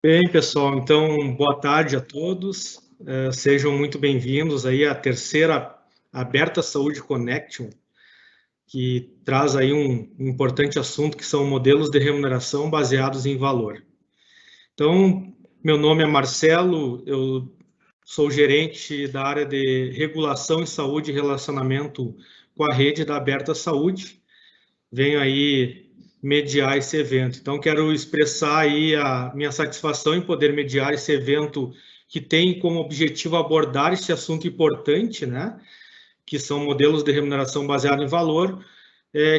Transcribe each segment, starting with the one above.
Bem, pessoal, então, boa tarde a todos. Sejam muito bem-vindos aí à terceira Aberta Saúde Connection, que traz aí um importante assunto, que são modelos de remuneração baseados em valor. Então, meu nome é Marcelo, eu sou gerente da área de regulação em saúde e relacionamento com a rede da Aberta Saúde. Venho aí mediar esse evento. Então, quero expressar aí a minha satisfação em poder mediar esse evento que tem como objetivo abordar esse assunto importante, né? Que são modelos de remuneração baseado em valor,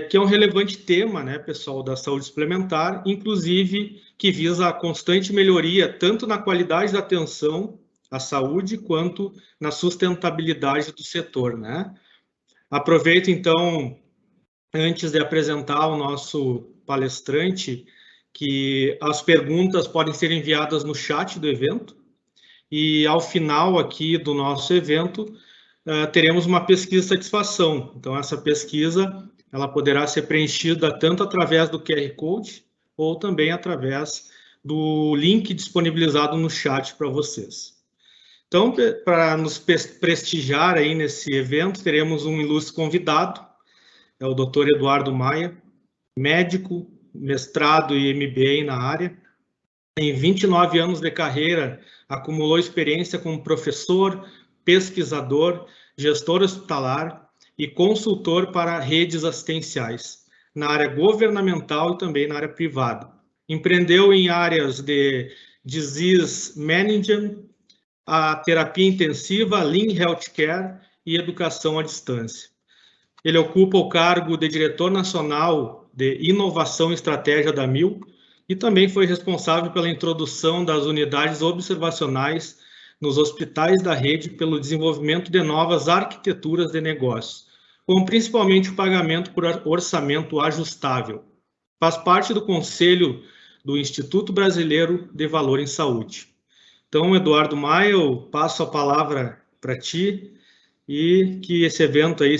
que é um relevante tema, né, pessoal, da saúde suplementar, inclusive que visa a constante melhoria tanto na qualidade da atenção à saúde quanto na sustentabilidade do setor, né? Aproveito, então, antes de apresentar o nosso palestrante, que as perguntas podem ser enviadas no chat do evento, e ao final aqui do nosso evento, teremos uma pesquisa de satisfação. Então, essa pesquisa, ela poderá ser preenchida tanto através do QR Code, ou também através do link disponibilizado no chat para vocês. Então, para nos prestigiar aí nesse evento, teremos um ilustre convidado, é o Dr. Eduardo Maia, médico, mestrado e MBA na área. Em 29 anos de carreira, acumulou experiência como professor, pesquisador, gestor hospitalar e consultor para redes assistenciais, na área governamental e também na área privada. Empreendeu em áreas de disease management, a terapia intensiva, lean healthcare e educação à distância. Ele ocupa o cargo de diretor nacional de inovação e estratégia da MIL e também foi responsável pela introdução das unidades observacionais nos hospitais da rede pelo desenvolvimento de novas arquiteturas de negócio, como principalmente o pagamento por orçamento ajustável. Faz parte do Conselho do Instituto Brasileiro de Valor em Saúde. Então, Eduardo Maia, eu passo a palavra para ti e que esse evento aí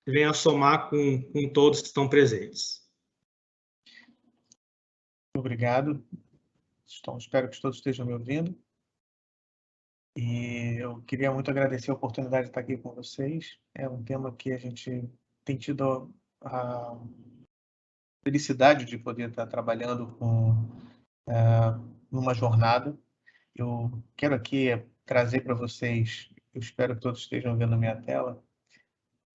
venha somar com todos que estão presentes. Obrigado. Então, espero que todos estejam me ouvindo. E eu queria muito agradecer a oportunidade de estar aqui com vocês. É um tema que a gente tem tido a felicidade de poder estar trabalhando numa jornada. Eu quero aqui trazer para vocês, eu espero que todos estejam vendo a minha tela,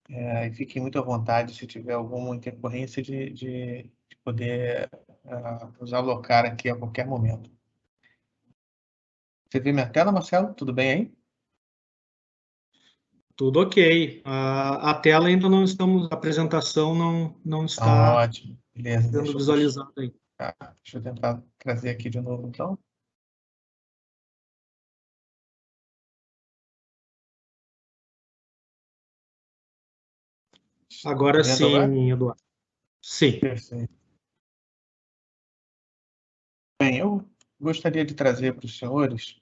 e fiquem muito à vontade se tiver alguma intercorrência de poder nos alocar aqui a qualquer momento. Você vê minha tela, Marcelo? Tudo bem aí? Tudo ok. A tela ainda não estamos, a apresentação não está Ótimo. Beleza, sendo visualizada aí. deixa eu tentar trazer aqui de novo, então. Agora Tá vendo agora? sim, Eduardo. Sim. Perfeito. Bem, eu gostaria de trazer para os senhores,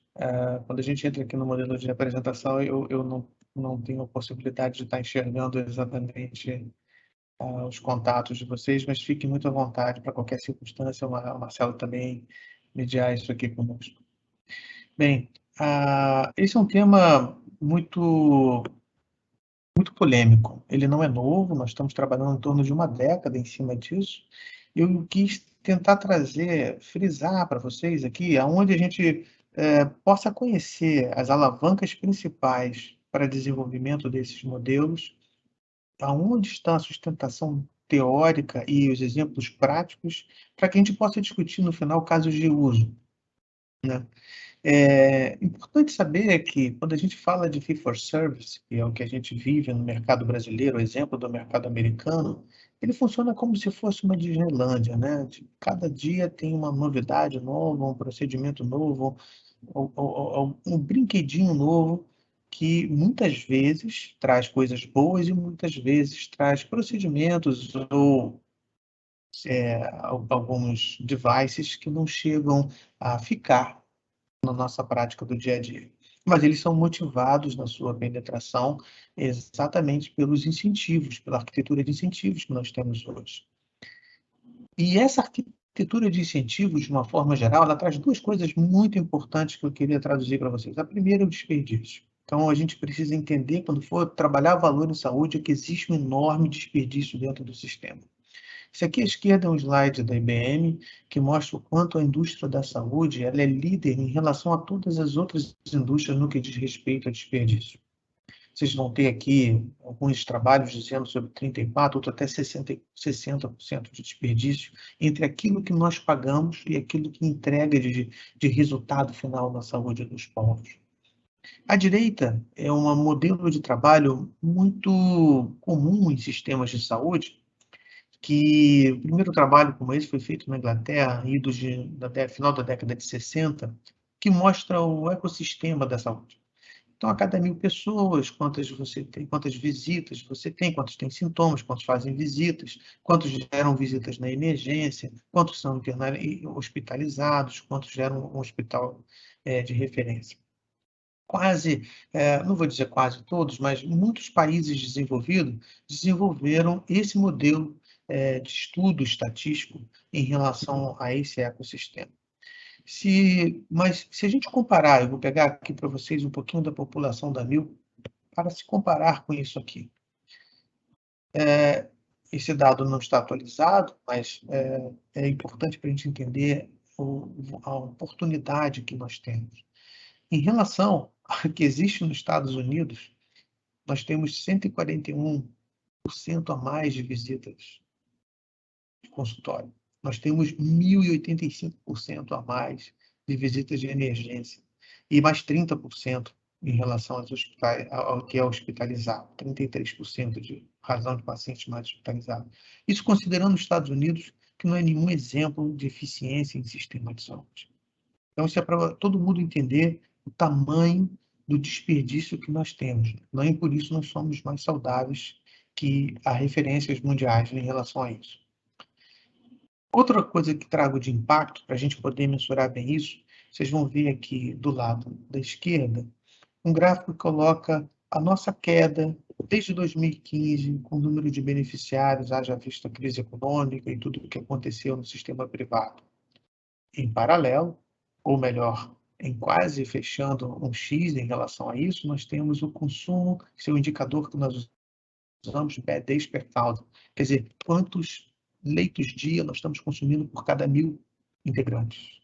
quando a gente entra aqui no modelo de apresentação, eu não tenho a possibilidade de estar enxergando exatamente os contatos de vocês, mas fiquem muito à vontade para qualquer circunstância, o Marcelo também mediar isso aqui conosco. Bem, esse é um tema muito polêmico. Ele não é novo, nós estamos trabalhando em torno de uma década em cima disso. Eu quis tentar frisar para vocês aqui, aonde a gente possa conhecer as alavancas principais para desenvolvimento desses modelos, aonde está a sustentação teórica e os exemplos práticos, para que a gente possa discutir no final casos de uso, né? É importante saber que, quando a gente fala de fee for service, que é o que a gente vive no mercado brasileiro, o exemplo do mercado americano, ele funciona como se fosse uma Disneylândia, né? Cada dia tem uma novidade nova, um procedimento novo, um brinquedinho novo, que muitas vezes traz coisas boas e muitas vezes traz procedimentos ou alguns devices que não chegam a ficar na nossa prática do dia a dia. Mas eles são motivados na sua penetração exatamente pelos incentivos, pela arquitetura de incentivos que nós temos hoje. E essa arquitetura arquitetura de incentivos, de uma forma geral, ela traz duas coisas muito importantes que eu queria traduzir para vocês. A primeira é o desperdício. Então, a gente precisa entender, quando for trabalhar valor em saúde, é que existe um enorme desperdício dentro do sistema. Isso aqui à esquerda é um slide da IBM que mostra o quanto a indústria da saúde ela é líder em relação a todas as outras indústrias no que diz respeito a desperdício. Vocês vão ter aqui alguns trabalhos dizendo sobre 34%, outro até 60% de desperdício entre aquilo que nós pagamos e aquilo que entrega de resultado final na saúde dos povos. À direita é um modelo de trabalho muito comum em sistemas de saúde, que o primeiro trabalho como esse foi feito na Inglaterra, final da década de 60, que mostra o ecossistema da saúde. Então, a cada 1.000 pessoas, quantas você tem, quantas visitas você tem, quantos têm sintomas, quantos fazem visitas, quantos geram visitas na emergência, quantos são hospitalizados, quantos geram um hospital de referência. Quase, não vou dizer quase todos, mas muitos países desenvolvidos desenvolveram esse modelo de estudo estatístico em relação a esse ecossistema. Mas se a gente comparar, eu vou pegar aqui para vocês um pouquinho da população da Mil, para se comparar com isso aqui. Esse dado não está atualizado, mas é importante para a gente entender a oportunidade que nós temos. Em relação ao que existe nos Estados Unidos, nós temos 141% a mais de visitas de consultório. Nós temos 1.085% a mais de visitas de emergência e mais 30% em relação ao que é hospitalizado, 33% de razão de pacientes mais hospitalizados. Isso considerando os Estados Unidos, que não é nenhum exemplo de eficiência em sistema de saúde. Então, isso é para todo mundo entender o tamanho do desperdício que nós temos. Nem por isso nós somos mais saudáveis que há referências mundiais em relação a isso. Outra coisa que trago de impacto, para a gente poder mensurar bem isso, vocês vão ver aqui do lado da esquerda, um gráfico que coloca a nossa queda desde 2015, com o número de beneficiários, haja vista a crise econômica e tudo o que aconteceu no sistema privado. Em paralelo, ou melhor, em quase fechando um X em relação a isso, nós temos o consumo, que é o indicador que nós usamos, bed days per thousand. Quer dizer, quantos leitos dia nós estamos consumindo por cada 1.000 integrantes.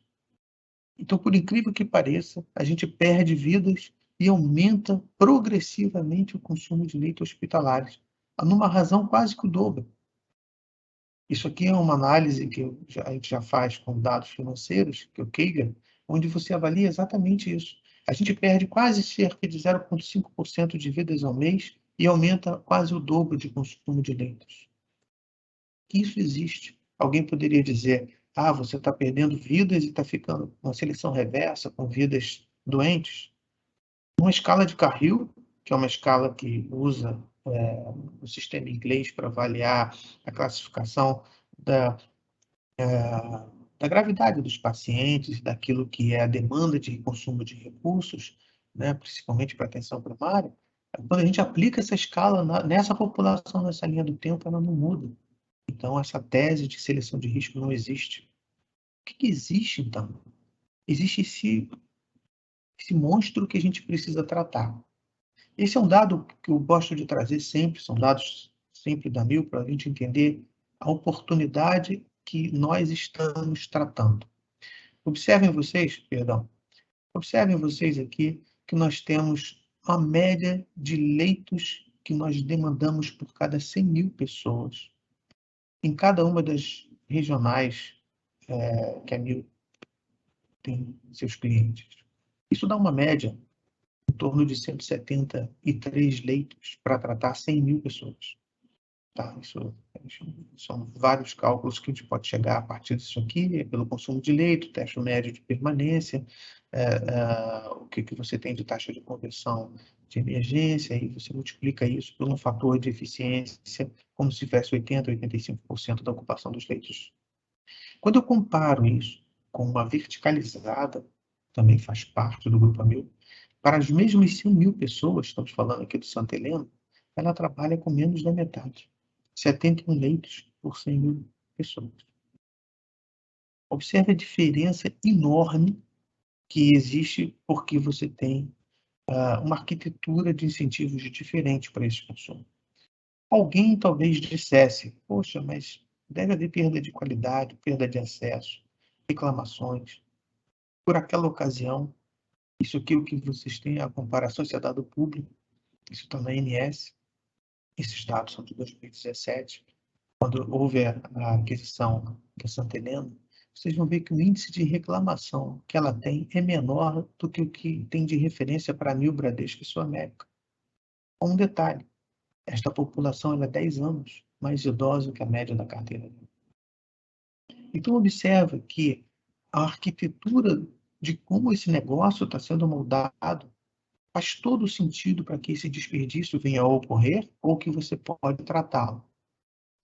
Então, por incrível que pareça, a gente perde vidas e aumenta progressivamente o consumo de leitos hospitalares, numa razão quase que o dobro. Isso aqui é uma análise que a gente já faz com dados financeiros, que é o Kagan, onde você avalia exatamente isso. A gente perde quase cerca de 0,5% de vidas ao mês e aumenta quase o dobro de consumo de leitos. Isso existe. Alguém poderia dizer, você está perdendo vidas e está ficando uma seleção reversa com vidas doentes. Uma escala de Carril, que é uma escala que usa o sistema inglês para avaliar a classificação da gravidade dos pacientes, daquilo que é a demanda de consumo de recursos, né, principalmente para atenção primária. Quando a gente aplica essa escala nessa população, nessa linha do tempo, ela não muda. Então, essa tese de seleção de risco não existe. O que existe, então? Existe esse monstro que a gente precisa tratar. Esse é um dado que eu gosto de trazer sempre, são dados sempre da Mil, para a gente entender a oportunidade que nós estamos tratando. Observem vocês aqui que nós temos a média de leitos que nós demandamos por cada 100.000 pessoas em cada uma das regionais que a Mil tem seus clientes. Isso dá uma média em torno de 173 leitos para tratar 100.000 pessoas. Tá? Isso são vários cálculos que a gente pode chegar a partir disso aqui, pelo consumo de leito, teste médio de permanência, o que você tem de taxa de conversão de emergência, e você multiplica isso por um fator de eficiência, como se tivesse 80%, 85% da ocupação dos leitos. Quando eu comparo isso com uma verticalizada, também faz parte do Grupo Amil, para as mesmas 100.000 pessoas, estamos falando aqui do Santa Helena, ela trabalha com menos da metade. 71 leitos por 100.000 pessoas. Observe a diferença enorme que existe porque você tem uma arquitetura de incentivos diferente para esse consumo. Alguém talvez dissesse, poxa, mas deve haver perda de qualidade, perda de acesso, reclamações. Por aquela ocasião, isso aqui é o que vocês têm a comparação, isso é dado público, isso está na ANS, esses dados são de 2017, quando houve a aquisição da Santa Helena, vocês vão ver que o índice de reclamação que ela tem é menor do que o que tem de referência para a Nil, Bradesco e Sul América. Um detalhe, esta população é 10 anos mais idosa que a média da carteira. Então, observa que a arquitetura de como esse negócio está sendo moldado faz todo sentido para que esse desperdício venha a ocorrer ou que você pode tratá-lo.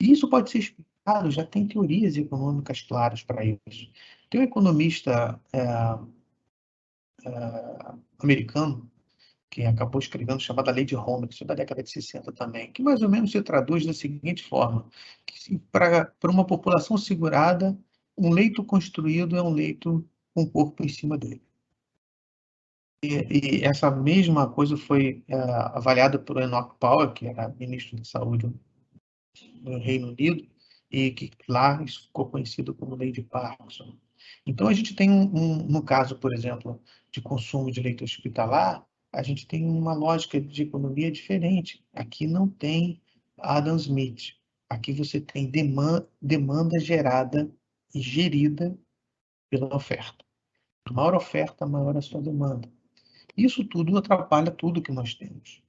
E isso pode ser explicado, já tem teorias econômicas claras para isso. Tem um economista americano que acabou escrevendo, chamada Lei de Homewood, isso é da década de 60 também, que mais ou menos se traduz da seguinte forma, que para uma população segurada, um leito construído é um leito com o corpo em cima dele. E essa mesma coisa foi avaliada por Enoch Powell, que era ministro da Saúde no Reino Unido, e que lá isso ficou conhecido como Lei de Parkinson. Então, a gente tem, no caso, por exemplo, de consumo de leite hospitalar, a gente tem uma lógica de economia diferente. Aqui não tem Adam Smith. Aqui você tem demanda gerada e gerida pela oferta. Quanto maior a oferta, maior a sua demanda. Isso tudo atrapalha tudo que nós temos.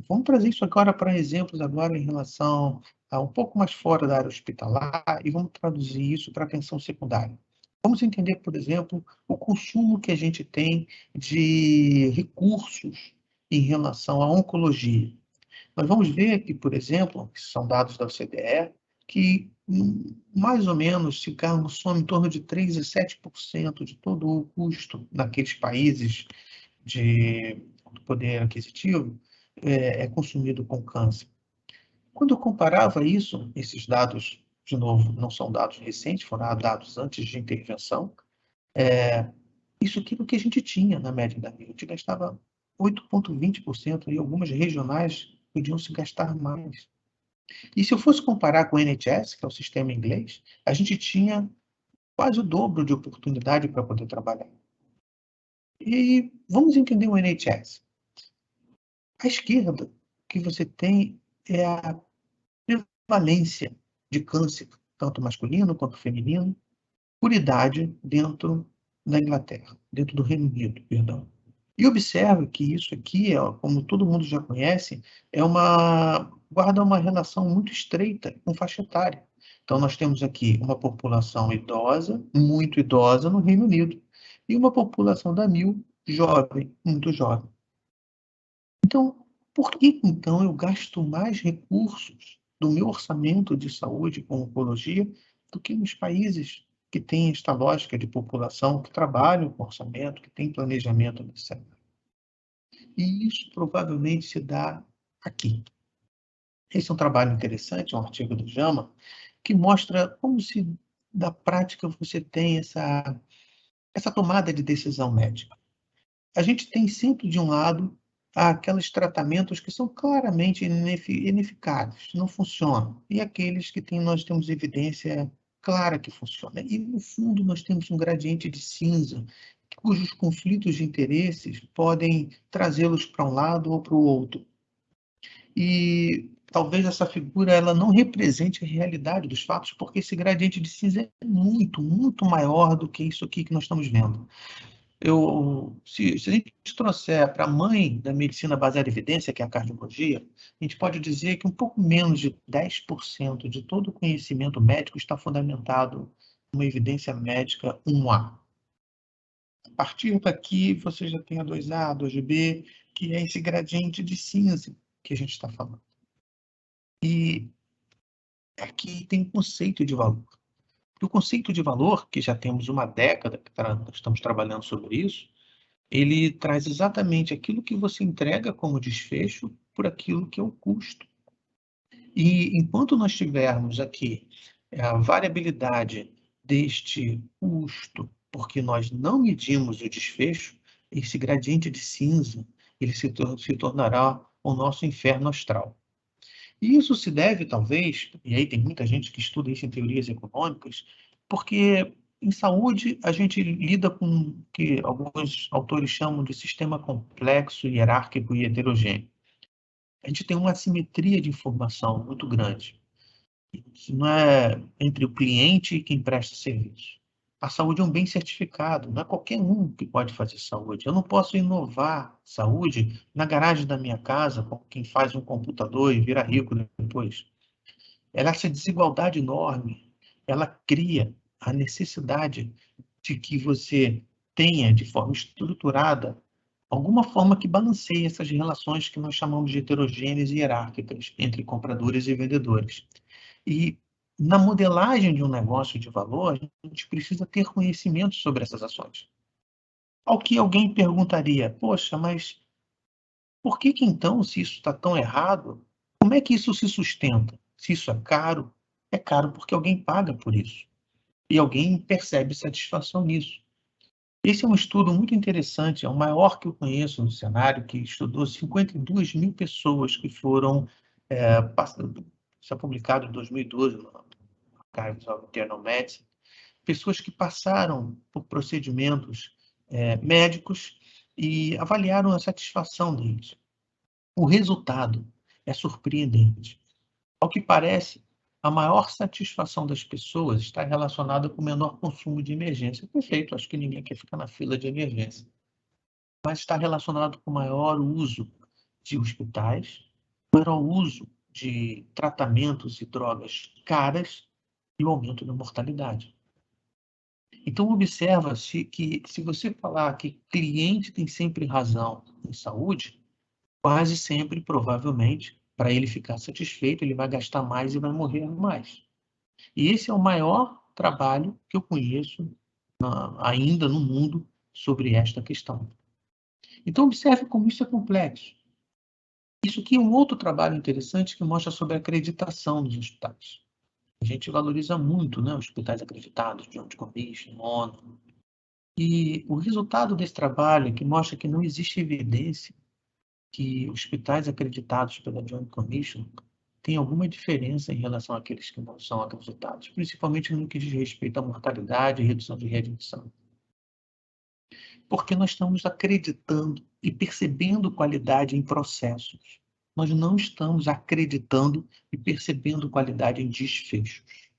Vamos trazer isso agora para exemplos agora em relação a um pouco mais fora da área hospitalar e vamos traduzir isso para a atenção secundária. Vamos entender, por exemplo, o consumo que a gente tem de recursos em relação à oncologia. Nós vamos ver que, por exemplo, que são dados da OCDE, que mais ou menos, se o carro soma em torno de 3 a 7% de todo o custo naqueles países de poder aquisitivo é consumido com câncer. Quando eu comparava isso, esses dados, de novo, não são dados recentes, foram dados antes de intervenção, isso aqui é o que a gente tinha na média da Rio. A gente gastava 8,20% e algumas regionais podiam se gastar mais. E se eu fosse comparar com o NHS, que é o sistema inglês, a gente tinha quase o dobro de oportunidade para poder trabalhar. E vamos entender o NHS. À esquerda, o que você tem é a prevalência de câncer, tanto masculino quanto feminino, por idade dentro da Inglaterra, dentro do Reino Unido, perdão. E observe que isso aqui, como todo mundo já conhece, guarda uma relação muito estreita com faixa etária. Então, nós temos aqui uma população idosa, muito idosa no Reino Unido, e uma população da Mil jovem, muito jovem. Então, por que então eu gasto mais recursos do meu orçamento de saúde com oncologia do que nos países que têm esta lógica de população, que trabalham com orçamento, que têm planejamento necessário? E isso provavelmente se dá aqui. Esse é um trabalho interessante, um artigo do JAMA, que mostra como se, na prática, você tem essa tomada de decisão médica. A gente tem sempre, de um lado, aqueles tratamentos que são claramente ineficazes, não funcionam, e aqueles que nós temos evidência clara que funciona. E, no fundo, nós temos um gradiente de cinza, cujos conflitos de interesses podem trazê-los para um lado ou para o outro. E talvez essa figura ela não represente a realidade dos fatos, porque esse gradiente de cinza é muito, muito maior do que isso aqui que nós estamos vendo. Se a gente trouxer para a mãe da medicina baseada em evidência, que é a cardiologia, a gente pode dizer que um pouco menos de 10% de todo o conhecimento médico está fundamentado numa evidência médica 1A. A partir daqui, você já tem a 2A, a 2B, que é esse gradiente de cinza que a gente está falando. E aqui tem um conceito de valor. O conceito de valor, que já temos uma década que estamos trabalhando sobre isso, ele traz exatamente aquilo que você entrega como desfecho por aquilo que é o custo. E enquanto nós tivermos aqui a variabilidade deste custo, porque nós não medimos o desfecho, esse gradiente de cinza, ele se tornará o nosso inferno astral. E isso se deve, talvez, e aí tem muita gente que estuda isso em teorias econômicas, porque em saúde a gente lida com o que alguns autores chamam de sistema complexo, hierárquico e heterogêneo. A gente tem uma assimetria de informação muito grande. Isso não é entre o cliente e quem presta serviço. A saúde é um bem certificado, não é qualquer um que pode fazer saúde. Eu não posso inovar saúde na garagem da minha casa, como quem faz um computador e vira rico depois. Essa desigualdade enorme, ela cria a necessidade de que você tenha, de forma estruturada, alguma forma que balanceie essas relações que nós chamamos de heterogêneas e hierárquicas entre compradores e vendedores. E na modelagem de um negócio de valor, a gente precisa ter conhecimento sobre essas ações. Ao que alguém perguntaria, poxa, mas por que então, se isso está tão errado, como é que isso se sustenta? Se isso é caro porque alguém paga por isso. E alguém percebe satisfação nisso. Esse é um estudo muito interessante, é o maior que eu conheço no cenário, que estudou 52 mil pessoas que foram, isso é publicado em 2012 no Archives of Internal Medicine, pessoas que passaram por procedimentos médicos e avaliaram a satisfação deles. O resultado é surpreendente. Ao que parece, a maior satisfação das pessoas está relacionada com o menor consumo de emergência. Perfeito, acho que ninguém quer ficar na fila de emergência. Mas está relacionado com o maior uso de hospitais, maior uso de tratamentos e drogas caras e o aumento da mortalidade. Então, observa-se que, se você falar que cliente tem sempre razão em saúde, quase sempre, provavelmente, para ele ficar satisfeito, ele vai gastar mais e vai morrer mais. E esse é o maior trabalho que eu conheço ainda no mundo sobre esta questão. Então, observe como isso é complexo. Isso aqui é um outro trabalho interessante que mostra sobre a acreditação dos hospitais. A gente valoriza muito, né, hospitais acreditados, Joint Commission, ONU. E o resultado desse trabalho é que mostra que não existe evidência que hospitais acreditados pela Joint Commission têm alguma diferença em relação àqueles que não são acreditados, principalmente no que diz respeito à mortalidade e redução de readmissão. Porque nós estamos acreditando e percebendo qualidade em processos. Nós não estamos acreditando e percebendo qualidade em desfechos.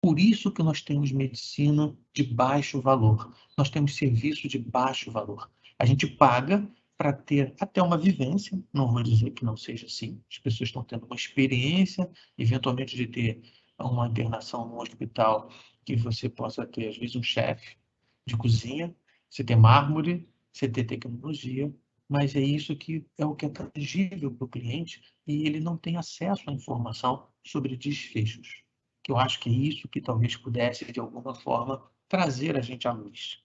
Por isso que nós temos medicina de baixo valor. Nós temos serviço de baixo valor. A gente paga para ter até uma vivência, não vou dizer que não seja assim. As pessoas estão tendo uma experiência, eventualmente, de ter uma internação no hospital que você possa ter, às vezes, um chefe de cozinha, você ter mármore, você ter tecnologia, mas é isso que é o que é tangível para o cliente e ele não tem acesso à informação sobre desfechos. Que eu acho que é isso que talvez pudesse, de alguma forma, trazer a gente à luz.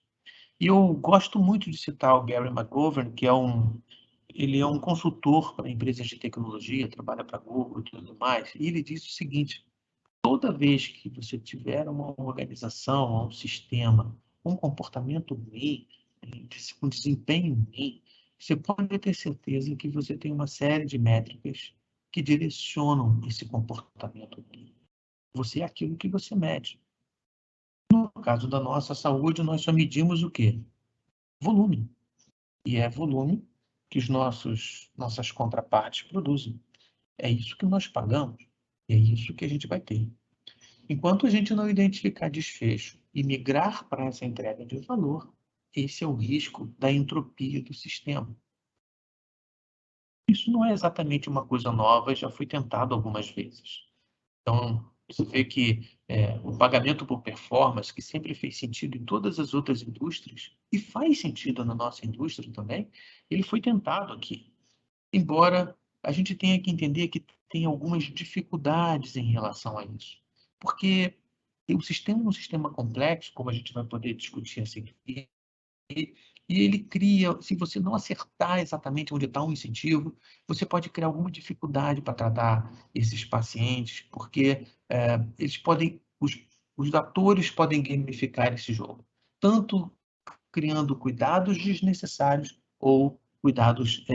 E eu gosto muito de citar o Gary McGovern, que ele é um consultor para empresas de tecnologia, trabalha para a Google e tudo mais, e ele diz o seguinte: toda vez que você tiver uma organização, um sistema, um comportamento ruim, um desempenho ruim, você pode ter certeza que você tem uma série de métricas que direcionam esse comportamento ruim. Você é aquilo que você mede. No caso da nossa saúde, nós só medimos o quê? Volume. E é volume que nossas contrapartes produzem. É isso que nós pagamos. E é isso que a gente vai ter. Enquanto a gente não identificar desfecho e migrar para essa entrega de valor, esse é o risco da entropia do sistema. Isso não é exatamente uma coisa nova, já foi tentado algumas vezes. Então, você vê que o pagamento por performance, que sempre fez sentido em todas as outras indústrias, e faz sentido na nossa indústria também, ele foi tentado aqui. Embora a gente tenha que entender que tem algumas dificuldades em relação a isso. Porque o sistema é um sistema complexo, como a gente vai poder discutir a seguir, e ele cria, se você não acertar exatamente onde está o incentivo, você pode criar alguma dificuldade para tratar esses pacientes, porque eles podem, os atores podem gamificar esse jogo, tanto criando cuidados desnecessários ou cuidados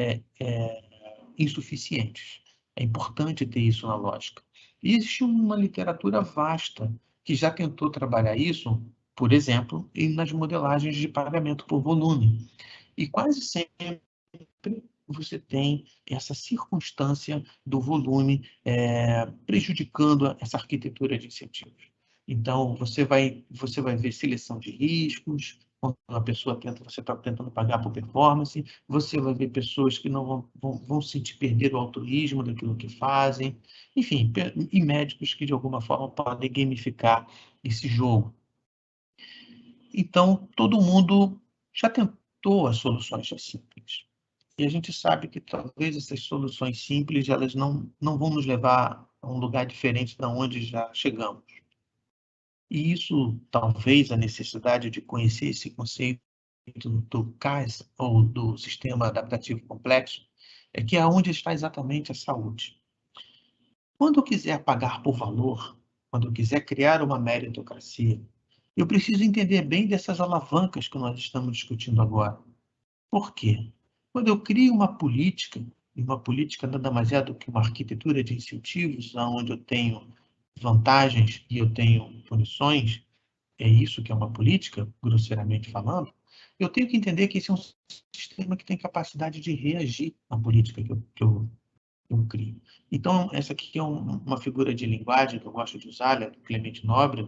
insuficientes. É importante ter isso na lógica. E existe uma literatura vasta que já tentou trabalhar isso, por exemplo, nas modelagens de pagamento por volume. E quase sempre você tem essa circunstância do volume prejudicando essa arquitetura de incentivos. Então, você vai ver seleção de riscos, quando a pessoa você está tentando pagar por performance, você vai ver pessoas que não vão sentir perder o altruísmo daquilo que fazem, enfim, e médicos que de alguma forma podem gamificar esse jogo. Então, todo mundo já tentou as soluções simples. E a gente sabe que talvez essas soluções simples elas não vão nos levar a um lugar diferente da onde já chegamos. E isso, talvez, a necessidade de conhecer esse conceito do CAS, ou do Sistema Adaptativo Complexo, é que é onde está exatamente a saúde. Quando eu quiser pagar por valor, quando eu quiser criar uma meritocracia, eu preciso entender bem dessas alavancas que nós estamos discutindo agora. Por quê? Quando eu crio uma política, e uma política nada mais é do que uma arquitetura de incentivos, onde eu tenho vantagens e eu tenho punições, é isso que é uma política, grosseiramente falando, eu tenho que entender que esse é um sistema que tem capacidade de reagir à política que eu crio. Então, essa aqui é uma figura de linguagem que eu gosto de usar, é do Clemente Nobre,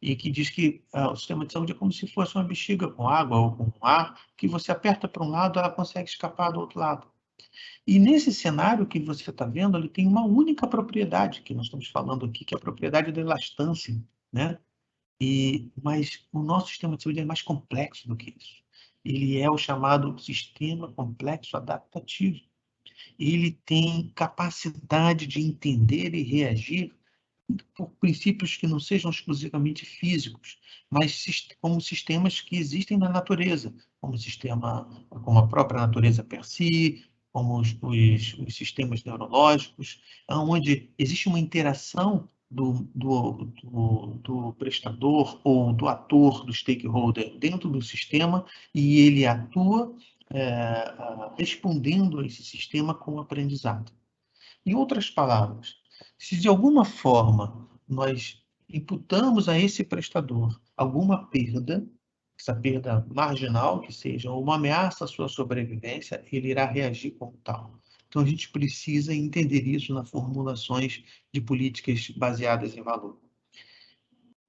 e que diz que o sistema de saúde é como se fosse uma bexiga com água ou com ar, que você aperta para um lado, ela consegue escapar do outro lado. E nesse cenário que você está vendo, ele tem uma única propriedade, que nós estamos falando aqui, que é a propriedade da elastância, né? Mas o nosso sistema de saúde é mais complexo do que isso. Ele é o chamado sistema complexo adaptativo. Ele tem capacidade de entender e reagir por princípios que não sejam exclusivamente físicos, mas como sistemas que existem na natureza, como a própria natureza per si, como os sistemas neurológicos, onde existe uma interação do prestador ou do ator, do stakeholder dentro do sistema, e ele atua respondendo a esse sistema com aprendizado. Em outras palavras, se de alguma forma nós imputamos a esse prestador alguma perda, essa perda marginal que seja, ou uma ameaça à sua sobrevivência, ele irá reagir como tal. Então, a gente precisa entender isso nas formulações de políticas baseadas em valor.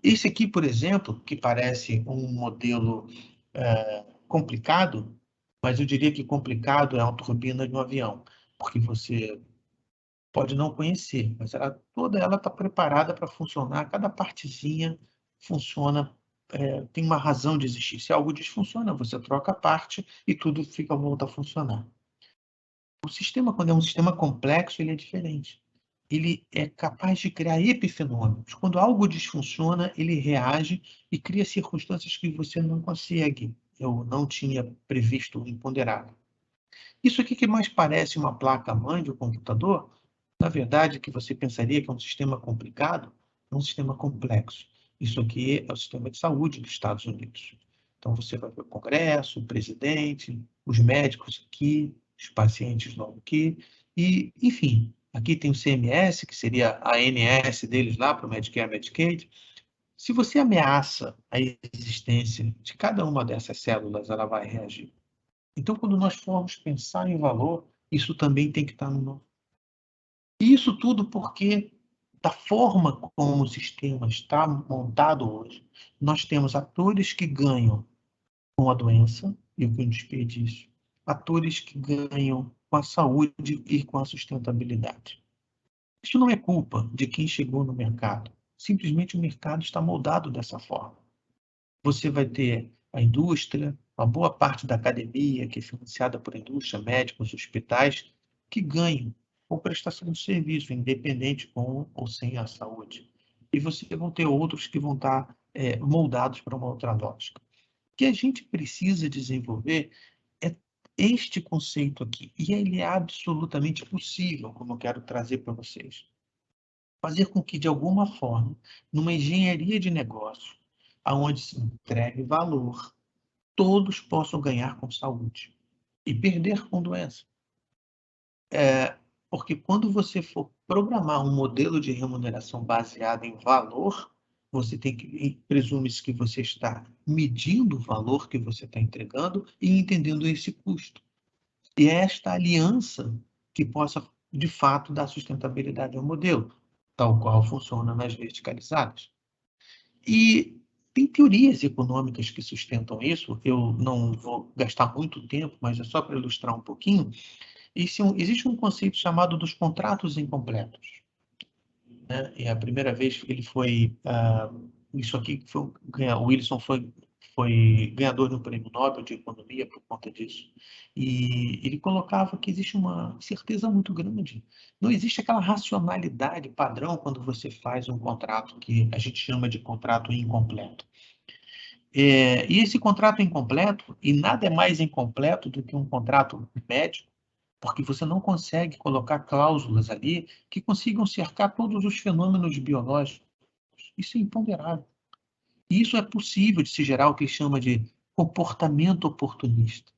Esse aqui, por exemplo, que parece um modelo complicado, mas eu diria que complicado é uma turbina de um avião, porque você pode não conhecer, mas toda ela está preparada para funcionar, cada partezinha funciona, tem uma razão de existir. Se algo desfunciona, você troca a parte e tudo volta a funcionar. O sistema, quando é um sistema complexo, ele é diferente. Ele é capaz de criar epifenômenos. Quando algo desfunciona, ele reage e cria circunstâncias que você não consegue, eu não tinha previsto, imponderado. Isso aqui que mais parece uma placa-mãe de um computador, na verdade, que você pensaria que é um sistema complicado, é um sistema complexo. Isso aqui é o sistema de saúde dos Estados Unidos. Então, você vai ver o Congresso, o presidente, os médicos aqui, os pacientes não aqui, e, enfim, aqui tem o CMS, que seria a ANS deles lá para o Medicare, Medicaid. Se você ameaça a existência de cada uma dessas células, ela vai reagir. Então, quando nós formos pensar em valor, isso também tem que estar no nome. E isso tudo porque, da forma como o sistema está montado hoje, nós temos atores que ganham com a doença e com o desperdício, atores que ganham com a saúde e com a sustentabilidade. Isso não é culpa de quem chegou no mercado. Simplesmente o mercado está moldado dessa forma. Você vai ter a indústria, uma boa parte da academia, que é financiada por indústria, médicos, hospitais, que ganham com prestação de serviço, independente com ou sem a saúde. E você vão ter outros que vão estar moldados para uma outra lógica. O que a gente precisa desenvolver é este conceito aqui, e ele é absolutamente possível, como eu quero trazer para vocês. fazer com que, de alguma forma, numa engenharia de negócio, aonde se entregue valor, todos possam ganhar com saúde e perder com doença. Porque quando você for programar um modelo de remuneração baseado em valor, você tem que presume-se que você está medindo o valor que você está entregando e entendendo esse custo. E é esta aliança que possa, de fato, dar sustentabilidade ao modelo, tal qual funciona nas verticalizadas. E tem teorias econômicas que sustentam isso, eu não vou gastar muito tempo, mas é só para ilustrar um pouquinho. Existe um conceito chamado dos contratos incompletos, né? E a primeira vez que ele foi, isso aqui foi, o Wilson foi ganhador do Prêmio Nobel de Economia por conta disso. E ele colocava que existe uma certeza muito grande. Não existe aquela racionalidade padrão quando você faz um contrato que a gente chama de contrato incompleto. E esse contrato incompleto, e nada é mais incompleto do que um contrato médico, porque você não consegue colocar cláusulas ali que consigam cercar todos os fenômenos biológicos. Isso é imponderável. E isso é possível de se gerar o que chama de comportamento oportunista,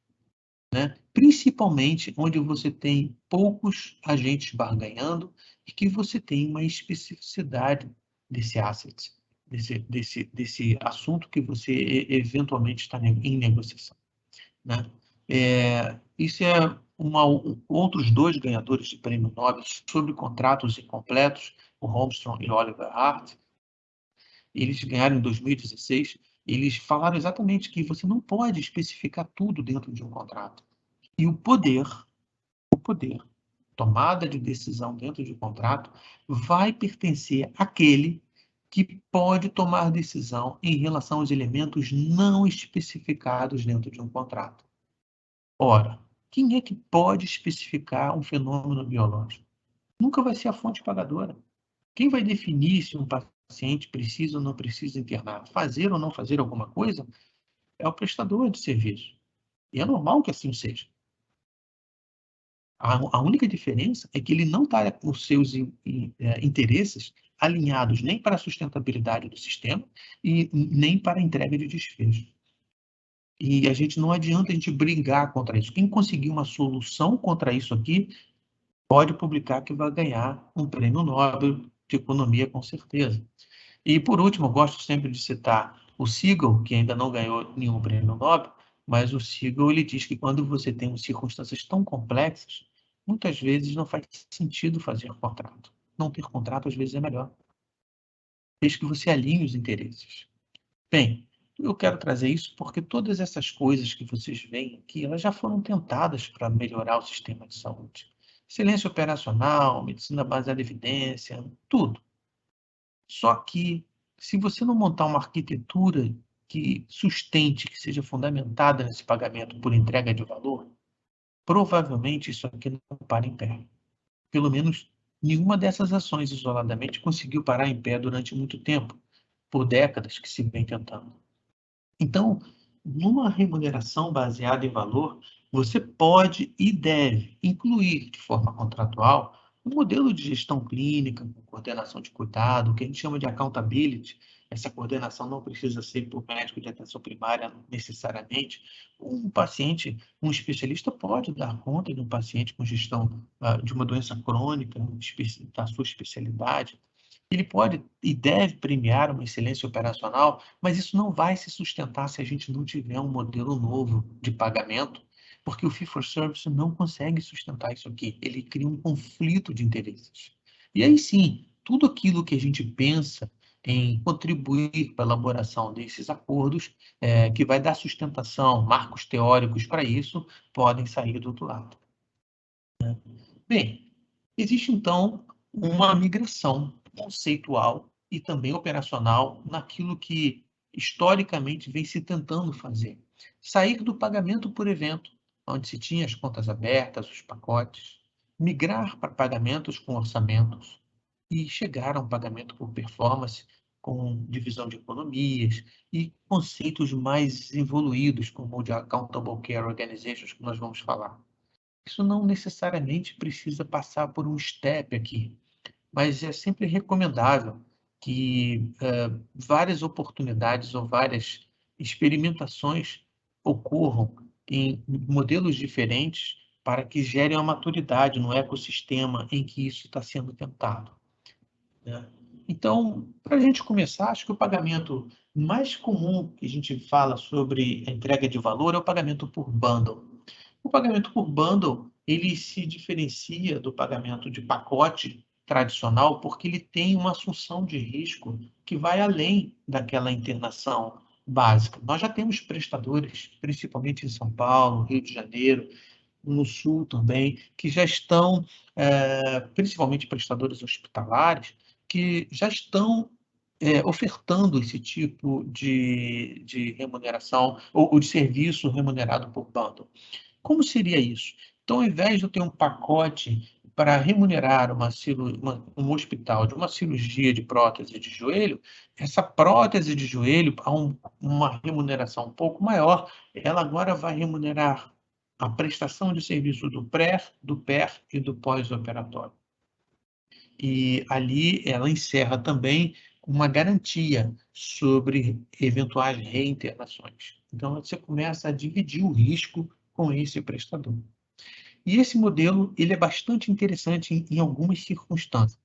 né? Principalmente onde você tem poucos agentes barganhando e que você tem uma especificidade desse asset, desse assunto que você eventualmente está em negociação, né? Isso é outros dois ganhadores de prêmio Nobel sobre contratos incompletos, o Holmstrom e o Oliver Hart. Eles ganharam em 2016. Eles falaram exatamente que você não pode especificar tudo dentro de um contrato. E o poder, tomada de decisão dentro de um contrato, vai pertencer àquele que pode tomar decisão em relação aos elementos não especificados dentro de um contrato. Ora, quem é que pode especificar um fenômeno biológico? Nunca vai ser a fonte pagadora. Quem vai definir se um paciente precisa ou não precisa internar, fazer ou não fazer alguma coisa, é o prestador de serviço. E é normal que assim seja. A única diferença é que ele não está com os seus interesses alinhados nem para a sustentabilidade do sistema e nem para a entrega de desfecho. E a gente não adianta a gente brigar contra isso. Quem conseguir uma solução contra isso aqui pode publicar que vai ganhar um prêmio Nobel de Economia, com certeza. E, por último, eu gosto sempre de citar o Siegel, que ainda não ganhou nenhum prêmio Nobel, mas o Siegel ele diz que quando você tem circunstâncias tão complexas, muitas vezes não faz sentido fazer contrato. Não ter contrato, às vezes, é melhor, desde que você alinhe os interesses. Bem, eu quero trazer isso porque todas essas coisas que vocês veem aqui, elas já foram tentadas para melhorar o sistema de saúde. Excelência operacional, medicina baseada em evidência, tudo. Só que, se você não montar uma arquitetura que sustente, que seja fundamentada nesse pagamento por entrega de valor, provavelmente isso aqui não para em pé. Pelo menos nenhuma dessas ações isoladamente conseguiu parar em pé durante muito tempo, por décadas que se vem tentando. Então, numa remuneração baseada em valor, você pode e deve incluir de forma contratual um modelo de gestão clínica, com coordenação de cuidado, o que a gente chama de accountability. Essa coordenação não precisa ser por médico de atenção primária necessariamente. Um paciente, um especialista pode dar conta de um paciente com gestão de uma doença crônica, da sua especialidade. Ele pode e deve premiar uma excelência operacional, mas isso não vai se sustentar se a gente não tiver um modelo novo de pagamento, porque o fee-for-service não consegue sustentar isso aqui. Ele cria um conflito de interesses. E aí sim, tudo aquilo que a gente pensa em contribuir para a elaboração desses acordos, que vai dar sustentação, marcos teóricos para isso, podem sair do outro lado. Bem, existe então uma migração conceitual e também operacional naquilo que historicamente vem se tentando fazer. Sair do pagamento por evento, onde se tinha as contas abertas, os pacotes, migrar para pagamentos com orçamentos e chegar a um pagamento por performance com divisão de economias e conceitos mais evoluídos, como o de Accountable Care Organizations, que nós vamos falar. Isso não necessariamente precisa passar por um step aqui. mas é sempre recomendável que várias oportunidades ou várias experimentações ocorram em modelos diferentes para que gerem a maturidade no ecossistema em que isso está sendo tentado, né? Então, para a gente começar, acho que o pagamento mais comum que a gente fala sobre a entrega de valor é o pagamento por bundle. O pagamento por bundle, ele se diferencia do pagamento de pacote tradicional porque ele tem uma assunção de risco que vai além daquela internação básica. Nós já temos prestadores, principalmente em São Paulo, Rio de Janeiro, no Sul também, que já estão, principalmente prestadores hospitalares, que já estão ofertando esse tipo de remuneração ou de serviço remunerado por bundle. Como seria isso? Então, ao invés de eu ter um pacote para remunerar um hospital de uma cirurgia de prótese de joelho, essa prótese de joelho, a uma remuneração um pouco maior, ela agora vai remunerar a prestação de serviço do pré, do PER e do pós-operatório. E ali ela encerra também uma garantia sobre eventuais reinternações. Então, você começa a dividir o risco com esse prestador. E esse modelo ele é bastante interessante em algumas circunstâncias.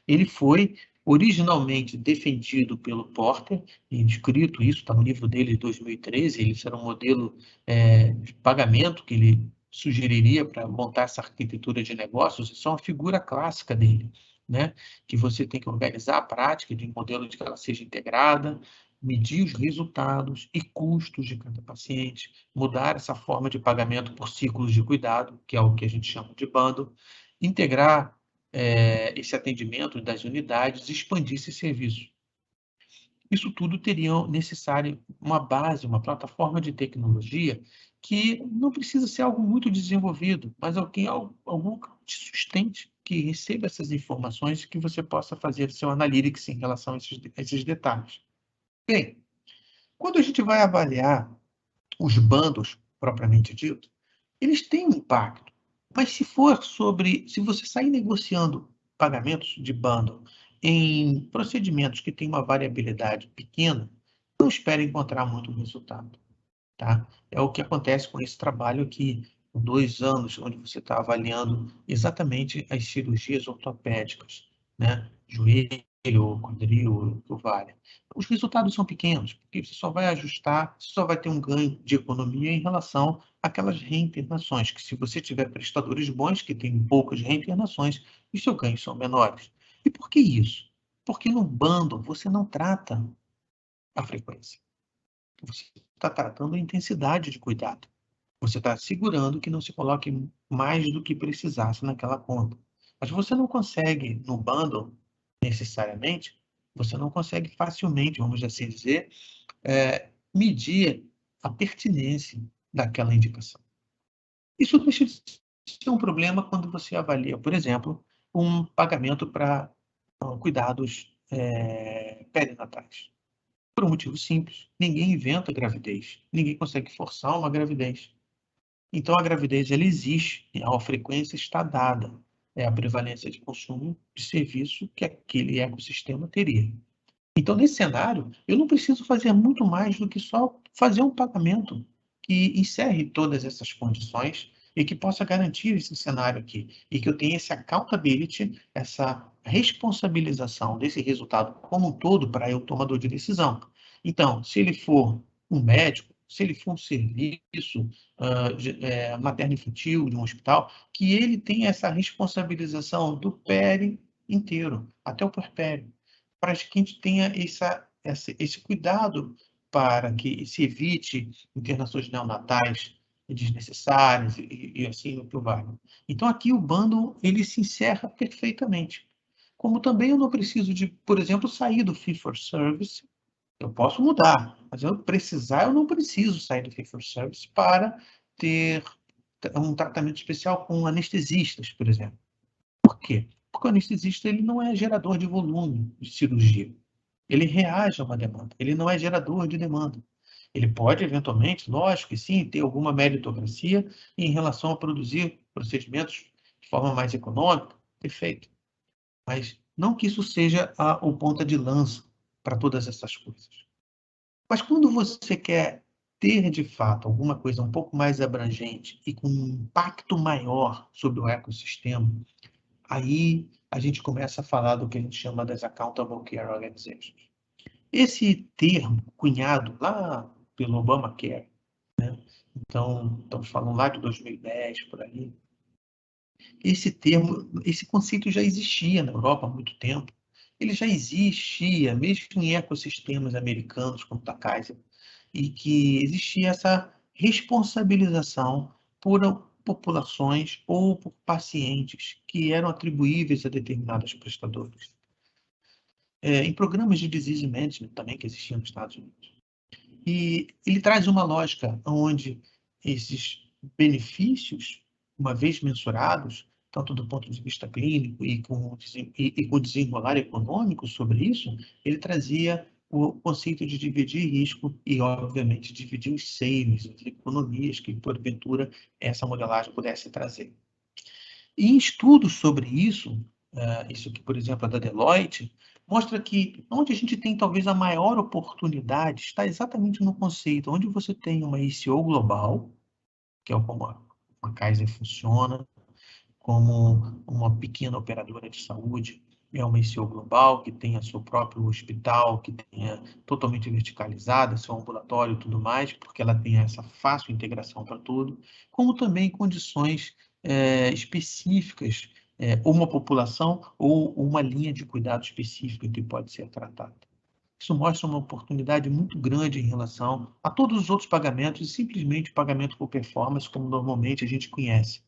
Ele foi originalmente defendido pelo Porter, escrito isso, está no livro dele de 2013, ele era um modelo de pagamento que ele sugeriria para montar essa arquitetura de negócios, isso é uma figura clássica dele, né? Que você tem que organizar a prática de um modelo de que ela seja integrada, medir os resultados e custos de cada paciente, mudar essa forma de pagamento por ciclos de cuidado, que é o que a gente chama de bundle, integrar esse atendimento das unidades, expandir esse serviço. Isso tudo teria necessário uma base, uma plataforma de tecnologia que não precisa ser algo muito desenvolvido, mas algum que te sustente, que receba essas informações e que você possa fazer seu analytics em relação a esses detalhes. Bem, quando a gente vai avaliar os bundles propriamente dito, eles têm um impacto. Mas se você sair negociando pagamentos de bundle em procedimentos que têm uma variabilidade pequena, não espere encontrar muito resultado, tá? É o que acontece com esse trabalho aqui, com 2 anos, onde você está avaliando exatamente as cirurgias ortopédicas, né? Joelho, quadril, ovário. Os resultados são pequenos, porque você só vai ajustar, você só vai ter um ganho de economia em relação àquelas reinternações, que se você tiver prestadores bons, que têm poucas reinternações, os seus ganhos são menores. E por que isso? Porque no bundle você não trata a frequência. Você está tratando a intensidade de cuidado. Você está assegurando que não se coloque mais do que precisasse naquela conta. Mas você não consegue, no bundle, necessariamente, você não consegue facilmente, vamos assim dizer, medir a pertinência daquela indicação. Isso deixa de ser um problema quando você avalia, por exemplo, um pagamento para cuidados perinatais. Por um motivo simples, ninguém inventa gravidez, ninguém consegue forçar uma gravidez. Então, a gravidez ela existe, a frequência está dada, é a prevalência de consumo de serviço que aquele ecossistema teria. Então, nesse cenário, eu não preciso fazer muito mais do que só fazer um pagamento que encerre todas essas condições e que possa garantir esse cenário aqui, e que eu tenha esse accountability, essa responsabilização desse resultado como um todo para eu tomador de decisão. Então, se ele for um médico, se ele for um serviço materno-infantil de um hospital, que ele tenha essa responsabilização do peri inteiro, até o puerpério, para que a gente tenha esse cuidado para que se evite internações neonatais desnecessárias e assim por vai. Então, aqui o bundle ele se encerra perfeitamente. Como também eu não preciso de, por exemplo, sair do fee-for-service, eu posso mudar, mas eu não preciso sair do fee-for-service para ter um tratamento especial com anestesistas, por exemplo. Por quê? Porque o anestesista ele não é gerador de volume de cirurgia. Ele reage a uma demanda, ele não é gerador de demanda. Ele pode, eventualmente, lógico que sim, ter alguma meritocracia em relação a produzir procedimentos de forma mais econômica, perfeito. Mas Não que isso seja o ponta de lança para todas essas coisas. Mas quando você quer ter, de fato, alguma coisa um pouco mais abrangente e com um impacto maior sobre o ecossistema, aí a gente começa a falar do que a gente chama das Accountable Care Organizations. Esse termo, cunhado lá pelo Obamacare, né? Então, estamos falando lá de 2010, por aí. Esse termo, esse conceito já existia na Europa há muito tempo. Ele já existia, mesmo em ecossistemas americanos, como o da Kaiser, e que existia essa responsabilização por populações ou por pacientes que eram atribuíveis a determinados prestadores. Em programas de disease management também que existiam nos Estados Unidos. E ele traz uma lógica onde esses benefícios, uma vez mensurados, tanto do ponto de vista clínico e com o desenrolar econômico sobre isso, ele trazia o conceito de dividir risco e, obviamente, dividir os savings, as economias que, porventura, essa modelagem pudesse trazer. E em estudos sobre isso, isso aqui, por exemplo, é da Deloitte, mostra que onde a gente tem talvez a maior oportunidade está exatamente no conceito, onde você tem uma ICO global, que é como a Kaiser funciona, como uma pequena operadora de saúde, é uma ICO global, que tem seu próprio hospital, que tenha totalmente verticalizada, seu ambulatório e tudo mais, porque ela tem essa fácil integração para tudo, como também condições específicas, uma população ou uma linha de cuidado específica que pode ser tratada. Isso mostra uma oportunidade muito grande em relação a todos os outros pagamentos e simplesmente pagamento por performance, como normalmente a gente conhece.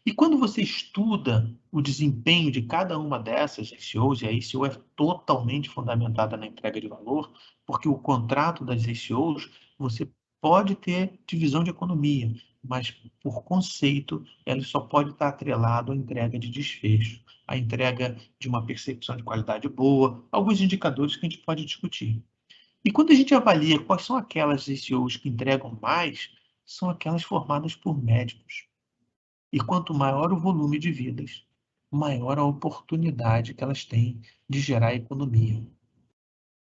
E quando você estuda o desempenho de cada uma dessas ICOs, e a ICO é totalmente fundamentada na entrega de valor, porque o contrato das ICOs, você pode ter divisão de economia, mas, por conceito, ele só pode estar atrelado à entrega de desfecho, à entrega de uma percepção de qualidade boa, alguns indicadores que a gente pode discutir. E quando a gente avalia quais são aquelas ICOs que entregam mais, são aquelas formadas por médicos. E quanto maior o volume de vidas, maior a oportunidade que elas têm de gerar economia.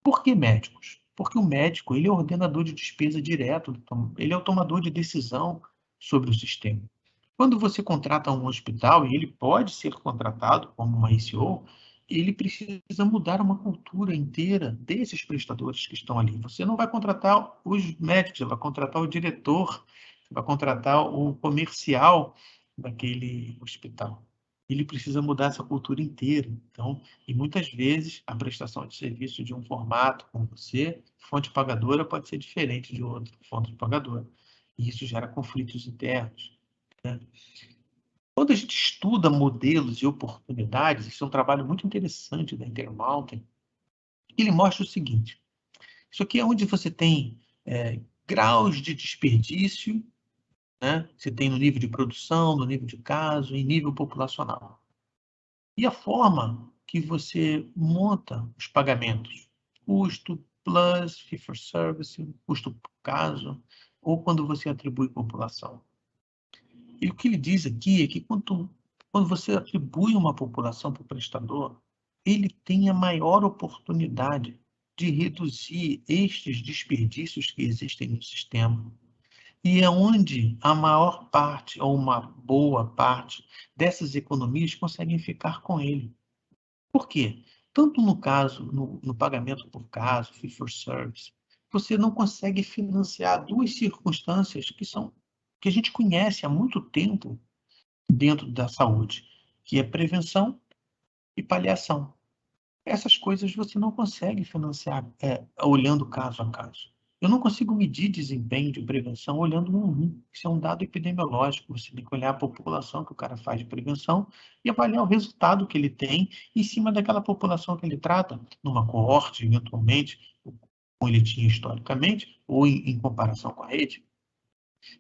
Por que médicos? Porque o médico ele é ordenador de despesa direto, ele é o tomador de decisão sobre o sistema. Quando você contrata um hospital, e ele pode ser contratado como uma ICO, ele precisa mudar uma cultura inteira desses prestadores que estão ali. Você não vai contratar os médicos, você vai contratar o diretor, você vai contratar o comercial daquele hospital. Ele precisa mudar essa cultura inteira. Então, e muitas vezes a prestação de serviço de um formato como você, fonte pagadora, pode ser diferente de outra fonte pagadora. E isso gera conflitos internos, né? Quando a gente estuda modelos e oportunidades, isso é um trabalho muito interessante da Intermountain, ele mostra o seguinte: isso aqui é onde você tem graus de desperdício, né? Você tem no nível de produção, no nível de caso, em nível populacional. E a forma que você monta os pagamentos, custo plus fee for service, custo por caso, ou quando você atribui população. E o que ele diz aqui é que quando você atribui uma população para o prestador, ele tem a maior oportunidade de reduzir estes desperdícios que existem no sistema. E é onde a maior parte, ou uma boa parte, dessas economias conseguem ficar com ele. Por quê? Tanto no caso, no pagamento por caso, fee for service, você não consegue financiar duas circunstâncias que a gente conhece há muito tempo dentro da saúde, que é prevenção e paliação. Essas coisas você não consegue financiar olhando caso a caso. Eu não consigo medir desempenho de prevenção olhando um a um. Isso é um dado epidemiológico. Você tem que olhar a população que o cara faz de prevenção e avaliar o resultado que ele tem em cima daquela população que ele trata, numa coorte, eventualmente, como ele tinha historicamente, ou em comparação com a rede.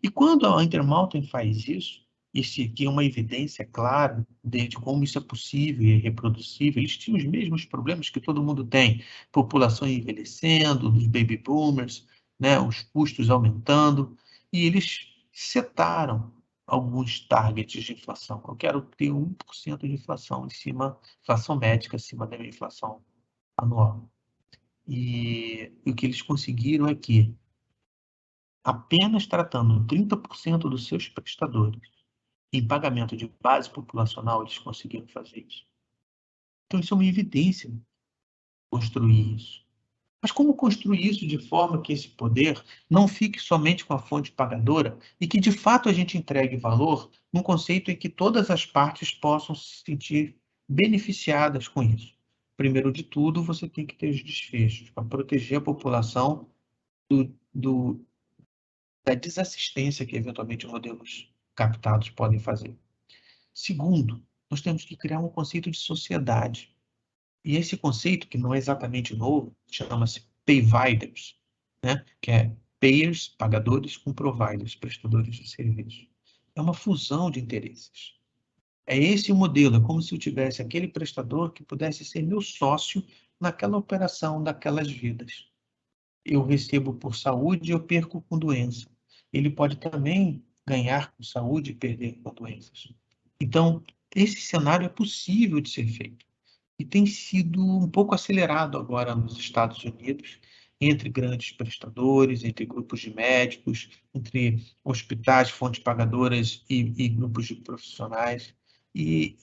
E quando a Intermountain faz isso, esse aqui é uma evidência clara de como isso é possível e reproduzível. Eles tinham os mesmos problemas que todo mundo tem. População envelhecendo, os baby boomers, né, os custos aumentando. E eles setaram alguns targets de inflação. Eu quero ter 1% de inflação inflação médica acima da minha inflação anual. E o que eles conseguiram é que, apenas tratando 30% dos seus prestadores em pagamento de base populacional, eles conseguiram fazer isso. Então, isso é uma evidência, construir isso. Mas como construir isso de forma que esse poder não fique somente com a fonte pagadora e que, de fato, a gente entregue valor num conceito em que todas as partes possam se sentir beneficiadas com isso? Primeiro de tudo, você tem que ter os desfechos para proteger a população da desassistência que, eventualmente, modelos captados podem fazer. Segundo, nós temos que criar um conceito de sociedade. E esse conceito, que não é exatamente novo, chama-se payviders, né? Que é payers, pagadores, com providers, prestadores de serviço. É uma fusão de interesses. É esse o modelo, é como se eu tivesse aquele prestador que pudesse ser meu sócio naquela operação daquelas vidas. Eu recebo por saúde e eu perco com doença. Ele pode também ganhar com saúde e perder com doenças. Então, esse cenário é possível de ser feito e tem sido um pouco acelerado agora nos Estados Unidos, entre grandes prestadores, entre grupos de médicos, entre hospitais, fontes pagadoras e grupos de profissionais. E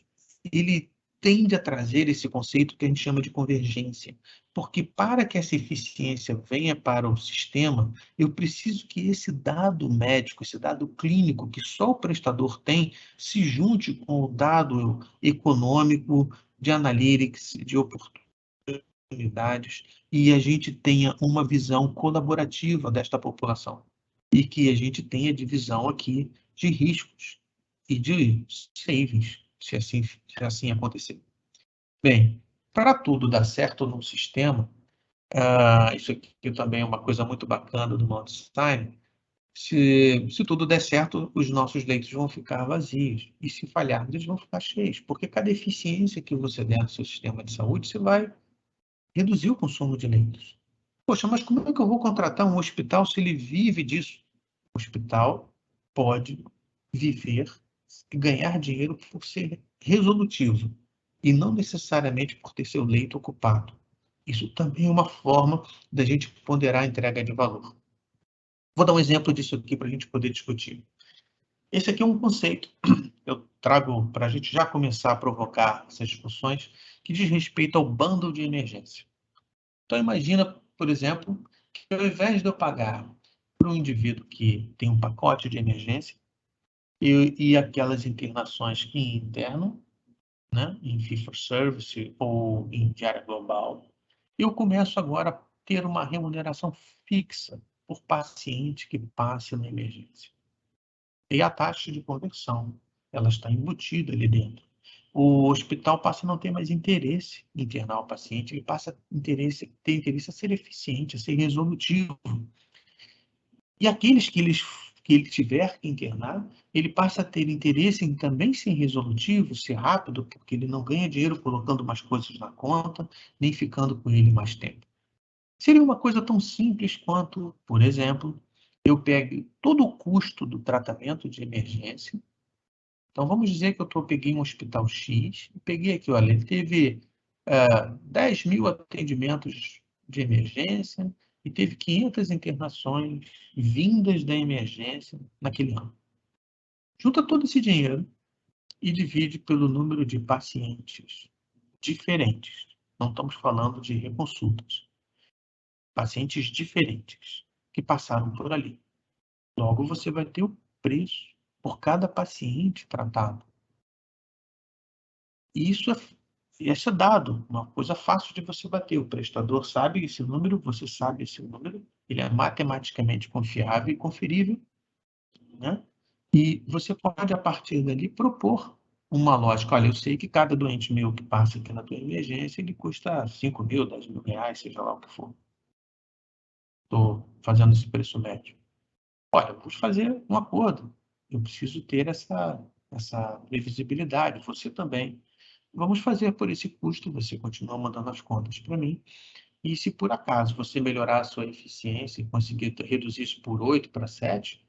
ele tende a trazer esse conceito que a gente chama de convergência, porque para que essa eficiência venha para o sistema, eu preciso que esse dado médico, esse dado clínico que só o prestador tem, se junte com o dado econômico, de analytics, de oportunidades, e a gente tenha uma visão colaborativa desta população. E que a gente tenha divisão aqui de riscos e de savings, se assim acontecer. Bem, para tudo dar certo num sistema, isso aqui também é uma coisa muito bacana do Mount Sinai, se tudo der certo, os nossos leitos vão ficar vazios. E se falharmos, eles vão ficar cheios. Porque cada eficiência que você der no seu sistema de saúde, você vai reduzir o consumo de leitos. Poxa, mas como é que eu vou contratar um hospital se ele vive disso? O hospital pode viver e ganhar dinheiro por ser resolutivo e não necessariamente por ter seu leito ocupado. Isso também é uma forma da gente ponderar a entrega de valor. Vou dar um exemplo disso aqui para a gente poder discutir. Esse aqui é um conceito que eu trago para a gente já começar a provocar essas discussões, que diz respeito ao bundle de emergência. Então, imagina, por exemplo, que ao invés de eu pagar para um indivíduo que tem um pacote de emergência e aquelas internações em interno, né, em fee-for-service ou em diária global, eu começo agora a ter uma remuneração fixa por paciente que passe na emergência. E a taxa de conversão, ela está embutida ali dentro. O hospital passa a não ter mais interesse em internar o paciente, ele passa a ter interesse a ser eficiente, a ser resolutivo. E aqueles que ele tiver que internar, ele passa a ter interesse em também ser resolutivo, ser rápido, porque ele não ganha dinheiro colocando mais coisas na conta, nem ficando com ele mais tempo. Seria uma coisa tão simples quanto, por exemplo, eu pego todo o custo do tratamento de emergência. Então, vamos dizer que eu peguei um hospital X, e peguei aqui, olha, ele teve 10 mil atendimentos de emergência e teve 500 internações vindas da emergência naquele ano. Junta todo esse dinheiro e divide pelo número de pacientes diferentes. Não estamos falando de reconsultas. Pacientes diferentes que passaram por ali. Logo, você vai ter o preço por cada paciente tratado. E isso é dado, uma coisa fácil de você bater. O prestador sabe esse número, você sabe esse número, ele é matematicamente confiável e conferível, né? E você pode, a partir dali, propor uma lógica. Olha, eu sei que cada doente meu que passa aqui na tua emergência, ele custa 5 mil, 10 mil reais, seja lá o que for. Estou fazendo esse preço médio. Olha, vamos fazer um acordo. Eu preciso ter essa previsibilidade, você também. Vamos fazer por esse custo, você continua mandando as contas para mim. E se por acaso você melhorar a sua eficiência e conseguir reduzir isso por 8 para 7,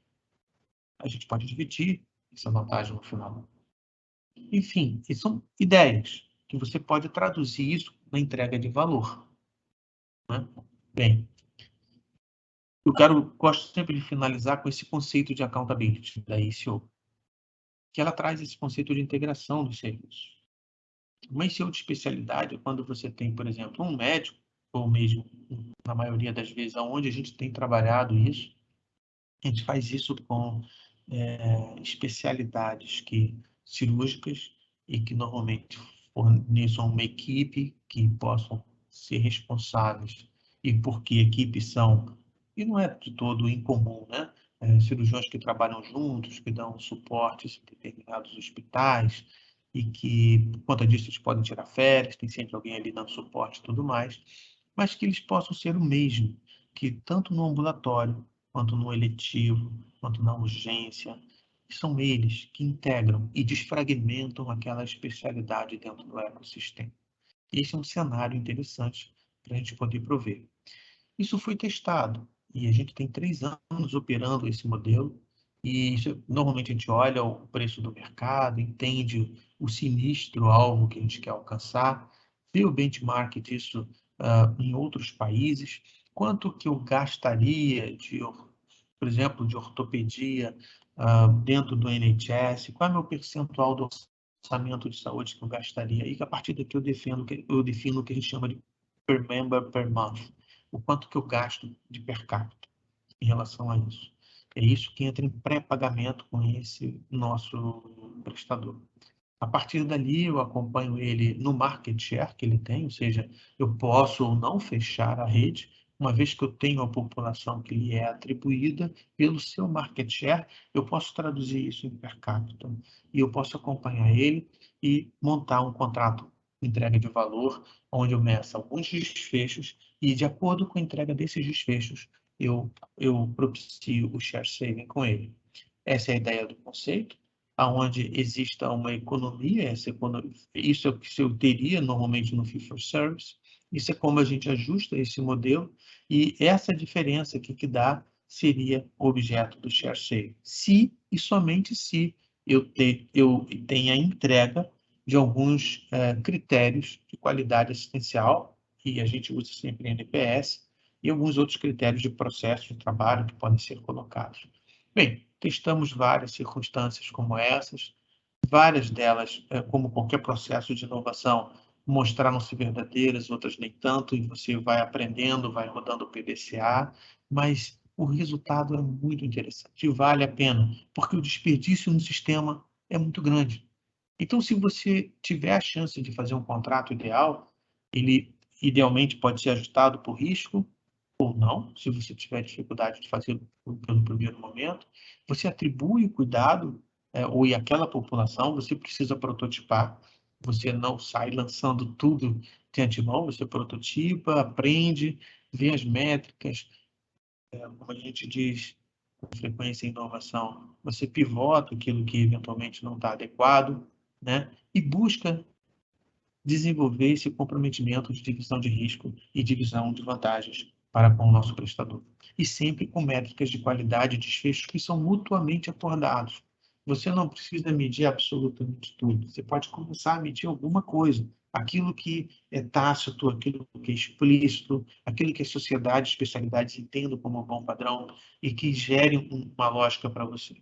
a gente pode dividir essa vantagem no final. Enfim, são ideias que você pode traduzir isso na entrega de valor, né? Bem, gosto sempre de finalizar com esse conceito de accountability da ICO, que ela traz esse conceito de integração dos serviços. Uma ICO de especialidade é quando você tem, por exemplo, um médico, ou mesmo, na maioria das vezes, onde a gente tem trabalhado isso, a gente faz isso com especialidades cirúrgicas e que normalmente forneçam uma equipe que possam ser responsáveis. E porque equipes são, e não é de todo incomum, né? Cirurgiões que trabalham juntos, que dão suporte em determinados hospitais, e que, por conta disso, eles podem tirar férias, tem sempre alguém ali dando suporte e tudo mais, mas que eles possam ser o mesmo, que tanto no ambulatório, quanto no eletivo, quanto na urgência, são eles que integram e desfragmentam aquela especialidade dentro do ecossistema. Esse é um cenário interessante para a gente poder prover. Isso foi testado e a gente tem 3 anos operando esse modelo e normalmente a gente olha o preço do mercado, entende o sinistro alvo que a gente quer alcançar, vê o benchmark disso em outros países, quanto que eu gastaria por exemplo, de ortopedia dentro do NHS, qual é o meu percentual do orçamento de saúde que eu gastaria, e a partir daqui eu defino o que a gente chama de per member per month, o quanto que eu gasto de per capita em relação a isso. É isso que entra em pré-pagamento com esse nosso prestador. A partir dali, eu acompanho ele no market share que ele tem, ou seja, eu posso ou não fechar a rede, uma vez que eu tenho a população que lhe é atribuída pelo seu market share, eu posso traduzir isso em per capita. E eu posso acompanhar ele e montar um contrato de entrega de valor, onde eu meço alguns desfechos e, de acordo com a entrega desses desfechos, eu propicio o share saving com ele. Essa é a ideia do conceito, aonde exista uma economia, isso é o que eu teria normalmente no fee for service, isso é como a gente ajusta esse modelo, e essa diferença aqui que dá seria o objeto do share sale. Se e somente se eu tenha entrega de alguns critérios de qualidade assistencial, que a gente usa sempre em NPS, e alguns outros critérios de processo de trabalho que podem ser colocados. Bem, testamos várias circunstâncias como essas, várias delas, como qualquer processo de inovação, mostraram-se verdadeiras, outras nem tanto, e você vai aprendendo, vai rodando o PDCA, mas o resultado é muito interessante e vale a pena, porque o desperdício no sistema é muito grande. Então, se você tiver a chance de fazer um contrato ideal, ele idealmente pode ser ajustado por risco, ou não, se você tiver dificuldade de fazer pelo primeiro momento, você atribui o cuidado, ou e aquela população, você precisa prototipar, você não sai lançando tudo de antemão, você prototipa, aprende, vê as métricas, como a gente diz com frequência em inovação, você pivota aquilo que eventualmente não está adequado, né? E busca desenvolver esse comprometimento de divisão de risco e divisão de vantagens para com o nosso prestador. E sempre com métricas de qualidade e desfechos que são mutuamente acordados. Você não precisa medir absolutamente tudo. Você pode começar a medir alguma coisa. Aquilo que é tácito, aquilo que é explícito, aquilo que a sociedade, especialidades entendam como bom padrão e que gere uma lógica para você.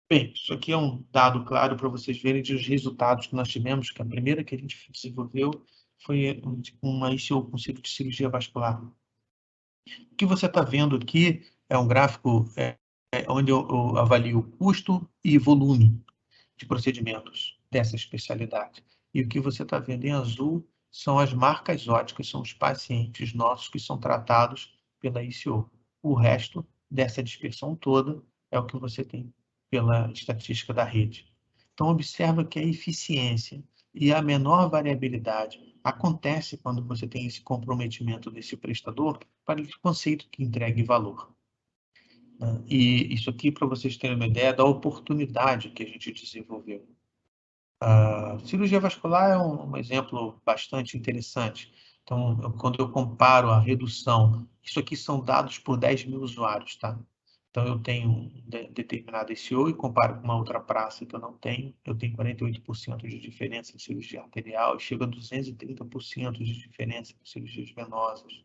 Bem, isso aqui é um dado claro para vocês verem dos resultados que nós tivemos, que a primeira que a gente desenvolveu foi uma ICO com ciclo de cirurgia vascular. O que você está vendo aqui é um gráfico onde eu avalio o custo e volume de procedimentos dessa especialidade. E o que você está vendo em azul são as marcas óticas, são os pacientes nossos que são tratados pela ICO. O resto dessa dispersão toda é o que você tem pela estatística da rede. Então, observa que a eficiência e a menor variabilidade acontece quando você tem esse comprometimento desse prestador para esse conceito que entregue valor. E isso aqui, para vocês terem uma ideia da oportunidade que a gente desenvolveu. A cirurgia vascular é um exemplo bastante interessante. Então, quando eu comparo a redução, isso aqui são dados por 10 mil usuários, tá? Então, eu tenho um determinado ICO e comparo com uma outra praça que eu não tenho. Eu tenho 48% de diferença em cirurgia arterial e chega a 230% de diferença em cirurgias venosas.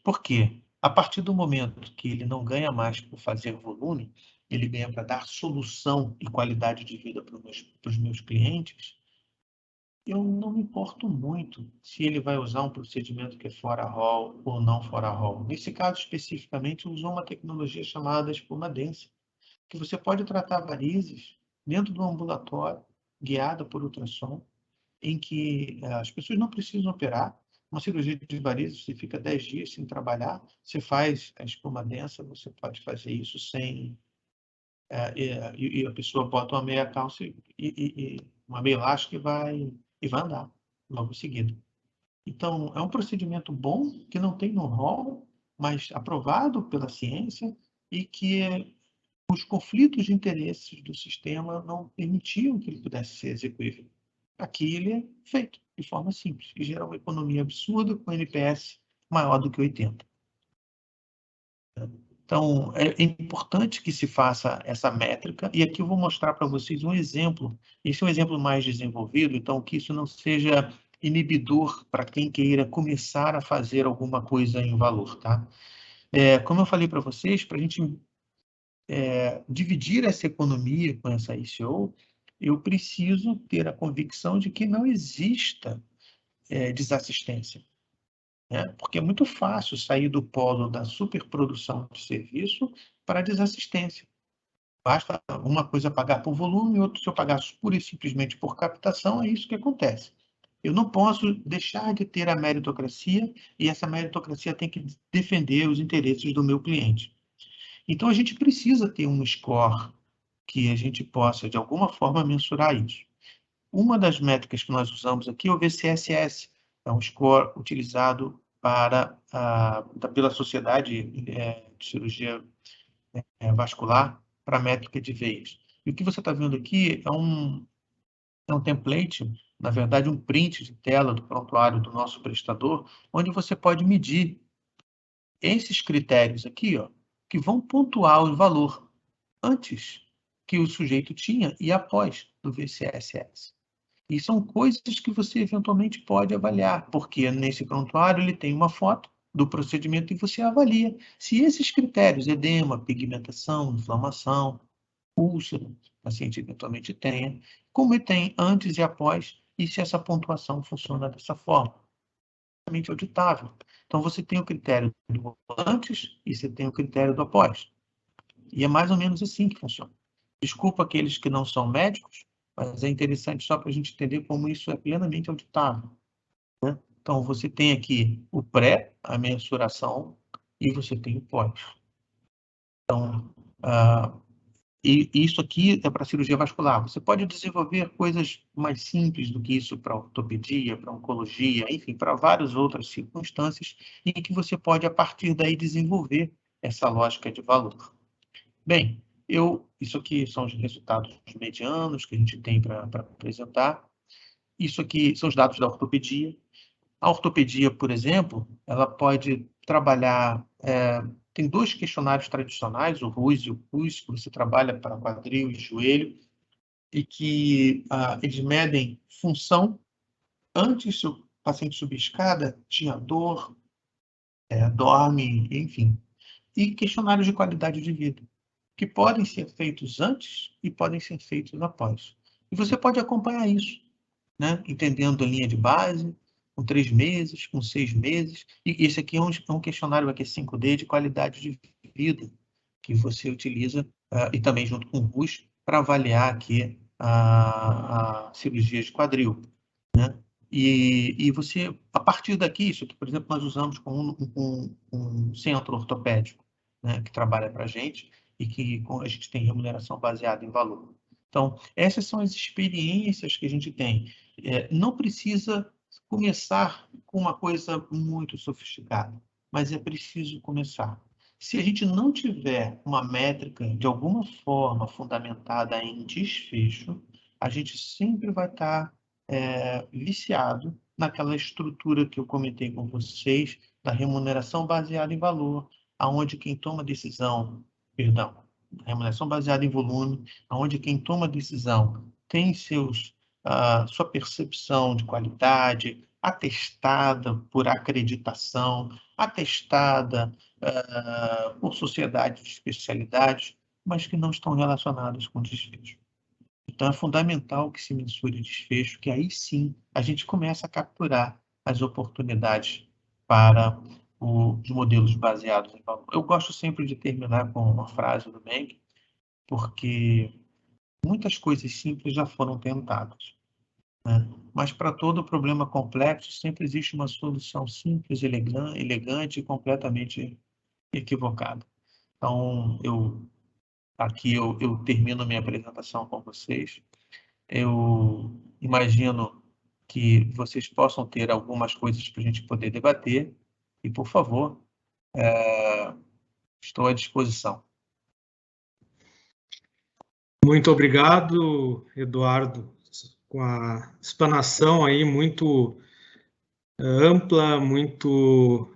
Por quê? A partir do momento que ele não ganha mais por fazer volume, ele ganha para dar solução e qualidade de vida para os meus clientes, eu não me importo muito se ele vai usar um procedimento que é fora rol ou não fora rol. Nesse caso especificamente, usou uma tecnologia chamada espuma densa, que você pode tratar varizes dentro do ambulatório, guiada por ultrassom, em que as pessoas não precisam operar. Uma cirurgia de varizes, você fica 10 dias sem trabalhar, você faz a espuma densa, você pode fazer isso sem... e a pessoa bota uma meia calça e uma meia elástica e vai andar logo em seguida. Então, é um procedimento bom, que não tem no rol, mas aprovado pela ciência e que os conflitos de interesses do sistema não permitiam que ele pudesse ser execuível. Aqui ele é feito de forma simples e gera uma economia absurda com NPS maior do que 80. Então, é importante que se faça essa métrica, e aqui eu vou mostrar para vocês um exemplo. Esse é um exemplo mais desenvolvido, então que isso não seja inibidor para quem queira começar a fazer alguma coisa em valor, tá? Como eu falei para vocês, para a gente dividir essa economia com essa ICO, eu preciso ter a convicção de que não exista desassistência. Porque é muito fácil sair do polo da superprodução de serviço para a desassistência. Basta uma coisa pagar por volume, outra se eu pagar pura e simplesmente por captação, é isso que acontece. Eu não posso deixar de ter a meritocracia e essa meritocracia tem que defender os interesses do meu cliente. Então, a gente precisa ter um score que a gente possa, de alguma forma, mensurar isso. Uma das métricas que nós usamos aqui é o VCSS, é um score utilizado pela Sociedade de Cirurgia Vascular para a métrica de veias. E o que você está vendo aqui é um template, na verdade, um print de tela do prontuário do nosso prestador, onde você pode medir esses critérios aqui, ó, que vão pontuar o valor antes que o sujeito tinha e após do VCSS. E são coisas que você eventualmente pode avaliar, porque nesse prontuário ele tem uma foto do procedimento e você avalia se esses critérios, edema, pigmentação, inflamação, úlcera, o paciente eventualmente tenha, como ele tem antes e após, e se essa pontuação funciona dessa forma. É realmente auditável. Então, você tem o critério do antes e você tem o critério do após. E é mais ou menos assim que funciona. Desculpa aqueles que não são médicos, mas é interessante só para a gente entender como isso é plenamente auditável. Né? Então, você tem aqui o pré, a mensuração, e você tem o pós. Então, e isso aqui é para cirurgia vascular. Você pode desenvolver coisas mais simples do que isso para ortopedia, para oncologia, enfim, para várias outras circunstâncias em que você pode, a partir daí, desenvolver essa lógica de valor. Bem, isso aqui são os resultados medianos que a gente tem para apresentar. Isso aqui são os dados da ortopedia. A ortopedia, por exemplo, ela pode trabalhar... tem dois questionários tradicionais, o RUS e o PUS, que você trabalha para quadril e joelho, e que eles medem função. Antes, se o paciente subir escada, tinha dor, dorme, enfim. E questionários de qualidade de vida, que podem ser feitos antes e podem ser feitos após. E você pode acompanhar isso, né? Entendendo a linha de base, com 3 meses, com 6 meses. E esse aqui é um questionário aqui 5D de qualidade de vida, que você utiliza, e também junto com o RUS, para avaliar aqui a cirurgia de quadril. Né? E você, a partir daqui, isso aqui, por exemplo, nós usamos com um centro ortopédico, né, que trabalha para a gente e que a gente tem remuneração baseada em valor. Então, essas são as experiências que a gente tem. Não precisa começar com uma coisa muito sofisticada, mas é preciso começar. Se a gente não tiver uma métrica de alguma forma fundamentada em desfecho, a gente sempre vai estar viciado naquela estrutura que eu comentei com vocês, da remuneração baseada em valor, aonde quem toma decisão Perdão, remuneração baseada em volume, onde quem toma a decisão tem sua percepção de qualidade atestada por acreditação, atestada por sociedades de especialidades, mas que não estão relacionadas com desfecho. Então, é fundamental que se mensure o desfecho, que aí sim a gente começa a capturar as oportunidades para os modelos baseados em valor. Eu gosto sempre de terminar com uma frase do Meng, porque muitas coisas simples já foram tentadas, né? Mas para todo problema complexo sempre existe uma solução simples, elegante e completamente equivocada. Então, aqui eu termino minha apresentação com vocês. Eu imagino que vocês possam ter algumas coisas para a gente poder debater e, por favor, estou à disposição. Muito obrigado, Eduardo, com a explanação aí muito ampla, muito